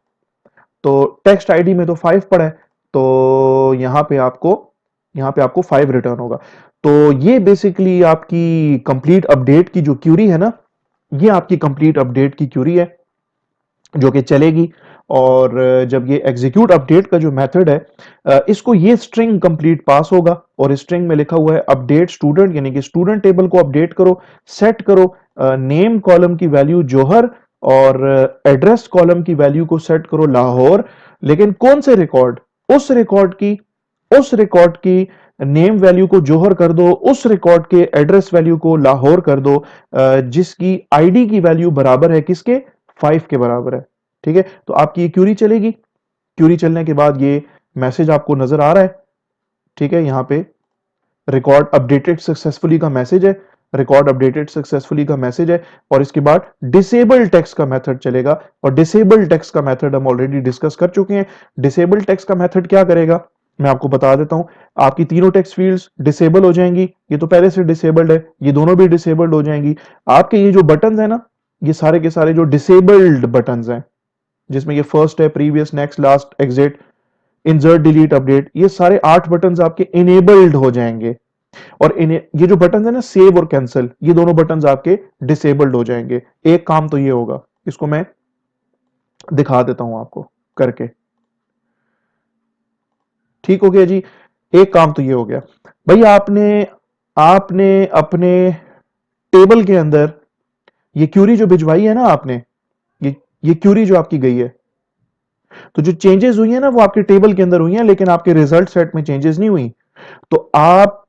तो टेक्स्ट आईडी में तो 5 पड़ा है, तो यहां पे आपको 5 रिटर्न होगा। तो ये बेसिकली आपकी कंप्लीट अपडेट की जो क्यूरी है ना, ये आपकी कंप्लीट अपडेट की क्यूरी है जो कि चलेगी। और जब ये एग्जीक्यूट अपडेट का जो मेथड है, इसको ये स्ट्रिंग कंप्लीट पास होगा, और इस स्ट्रिंग में लिखा हुआ है अपडेट स्टूडेंट, यानी कि स्टूडेंट टेबल को अपडेट करो, सेट करो नेम कॉलम की वैल्यू जौहर, और एड्रेस कॉलम की वैल्यू को सेट करो लाहौर, लेकिन कौन से रिकॉर्ड, उस रिकॉर्ड की नेम वैल्यू को जौहर कर दो, उस रिकॉर्ड के एड्रेस वैल्यू को लाहौर कर दो, जिसकी आईडी की वैल्यू बराबर है किसके, 5 के बराबर है। ठीक है, तो आपकी ये क्यूरी चलेगी, क्यूरी चलने के बाद ये मैसेज आपको नजर आ रहा है, ठीक है, यहां पे रिकॉर्ड अपडेटेड सक्सेसफुली का मैसेज है, रिकॉर्ड अपडेटेड सक्सेसफुली का मैसेज है, और इसके बाद डिसेबल टेक्स्ट का मेथड चलेगा, और डिसेबल टेक्स्ट का मेथड हम ऑलरेडी डिस्कस कर चुके हैं। डिसेबल टेक्स्ट का मेथड क्या करेगा, मैं आपको बता देता हूं, आपकी तीनों टेक्स्ट फील्ड्स डिसेबल हो जाएंगी, ये तो पहले से डिसेबल्ड है, ये दोनों भी डिसेबल्ड हो जाएंगी। आपके ये जो बटन है ना, ये सारे के सारे जो डिसेबल्ड बटन हैं, जिसमें ये फर्स्ट है, previous, next, last, exit, insert, delete, update, ये सारे 8 बटन्स आपके इनेबल्ड हो जाएंगे, और इन्हें ये जो बटन है ना सेव और कैंसिल, ये दोनों बटन्स आपके डिसेबल्ड हो जाएंगे। एक काम तो ये होगा, इसको मैं दिखा देता हूं आपको करके, ठीक हो गया जी। एक काम तो ये हो गया, भैया आपने आपने अपने टेबल के अंदर ये क्यूरी जो भिजवाई है ना आपने, ये क्यूरी जो आपकी गई है, तो जो चेंजेस हुई है ना वो आपके टेबल के अंदर हुई है, लेकिन आपके रिजल्ट सेट में चेंजेस नहीं हुई। तो आप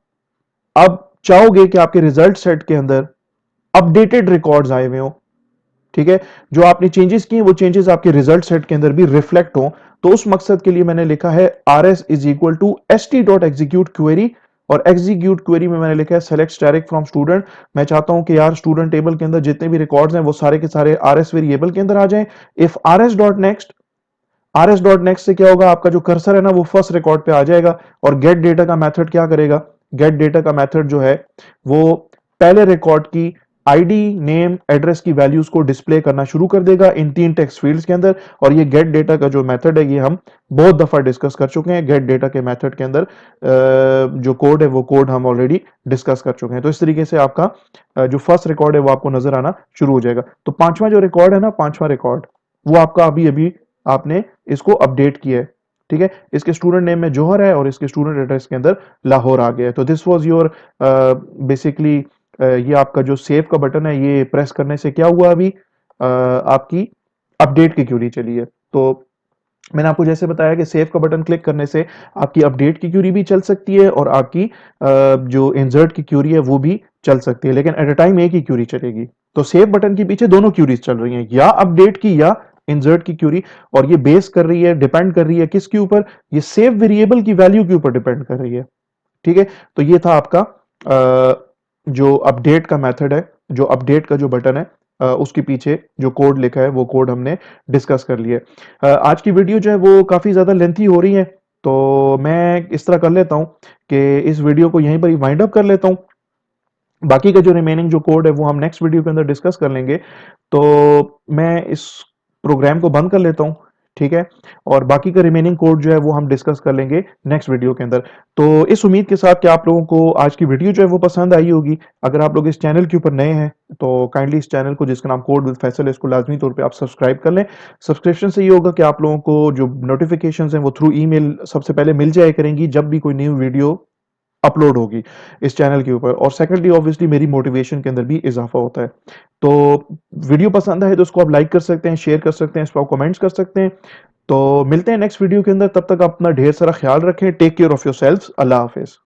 अब चाहोगे कि आपके रिजल्ट सेट के अंदर अपडेटेड रिकॉर्ड्स आए हुए हो, ठीक है, जो आपने चेंजेस किए वो चेंजेस आपके रिजल्ट सेट के अंदर भी रिफ्लेक्ट हो। तो उस मकसद के लिए मैंने लिखा है R S is equal to S T dot execute query, और एग्जीक्यूट क्वेरी में मैंने लिखा है सेलेक्ट स्टैटिक फ्रॉम स्टूडेंट। मैं चाहता हूं कि यार स्टूडेंट टेबल के अंदर जितने भी रिकॉर्ड्स हैं वो सारे के सारे आर एस वेरिएबल के अंदर आ जाएं। If R S dot next से क्या होगा, आपका जो कर्सर है ना वो फर्स्ट रिकॉर्ड पे आ जाएगा, और गेट डेटा का मेथड क्या करेगा, गेट डेटा का मेथड जो है वो पहले रिकॉर्ड की आईडी, नेम, एड्रेस की वैल्यूज को डिस्प्ले करना शुरू कर देगा इन 3 टेक्स्ट फील्ड्स के अंदर। और ये गेट डेटा का जो मेथड है ये हम बहुत दफा डिस्कस कर चुके हैं, गेट डेटा के मेथड के अंदर जो कोड है वो कोड हम ऑलरेडी डिस्कस कर चुके हैं। तो इस तरीके से आपका जो फर्स्ट रिकॉर्ड है वो आपको नजर आना शुरू हो जाएगा। तो पांचवा जो रिकॉर्ड है ना, पांचवा रिकॉर्ड वो आपका अभी अभी आपने इसको अपडेट किया है, ठीक है, इसके स्टूडेंट नेम में जौहर है और इसके स्टूडेंट एड्रेस के अंदर लाहौर आ गया है। तो दिस वाज योर बेसिकली ये आपका जो सेव का बटन है ये प्रेस करने से क्या हुआ, अभी आपकी अपडेट की क्यूरी चली है। तो मैंने आपको जैसे बताया कि सेव का बटन क्लिक करने से आपकी अपडेट की क्यूरी भी चल सकती है, और आपकी जो इंसर्ट की क्यूरी है वो भी चल सकती है, लेकिन एट अ टाइम एक ही क्यूरी चलेगी। तो सेव बटन के पीछे दोनों क्यूरीज चल रही हैं, या अपडेट की या इंसर्ट की क्यूरी, और ये बेस कर रही है, डिपेंड कर रही है किसके ऊपर, ये सेव वेरिएबल की वैल्यू के ऊपर डिपेंड कर रही है, ठीक है। तो ये था आपका जो अपडेट का मेथड है, जो अपडेट का जो बटन है उसके पीछे जो कोड लिखा है वो कोड हमने डिस्कस कर लिया है। आज की वीडियो जो है वो काफ़ी ज़्यादा लेंथी हो रही है, तो मैं इस तरह कर लेता हूँ कि इस वीडियो को यहीं पर ही वाइंड अप कर लेता हूँ। बाकी का जो रिमेनिंग जो कोड है वो हम नेक्स्ट वीडियो के अंदर डिस्कस कर लेंगे। तो मैं इस प्रोग्राम को बंद कर लेता हूँ, ठीक है? और बाकी का रिमेनिंग कोड जो है वो हम डिस्कस कर लेंगे नेक्स्ट वीडियो के अंदर। तो इस उम्मीद के साथ कि आप लोगों को आज की वीडियो जो है वो पसंद आई होगी। अगर आप लोग इस चैनल के ऊपर नए हैं, तो काइंडली इस चैनल को जिसका नाम कोड विद फैसल है, इसको लाज़मी तौर पे आप सब्सक्राइब कर लें। सब्सक्रिप्शन से ये होगा कि आप लोगों को जो नोटिफ़िकेशंस हैं वो थ्रू ईमेल सबसे पहले मिल जाया करेंगी जब भी कोई न्यू वीडियो अपलोड होगी इस चैनल के ऊपर। और सेकंडली ऑब्वियसली मेरी मोटिवेशन के अंदर भी इजाफा होता है। तो वीडियो पसंद आए तो उसको आप लाइक कर सकते हैं, शेयर कर सकते हैं, इस पर आप कमेंट्स कर सकते हैं। तो मिलते हैं नेक्स्ट वीडियो के अंदर, तब तक आप अपना ढेर सारा ख्याल रखें। Take care of yourselves. अल्लाह हाफ़िज़।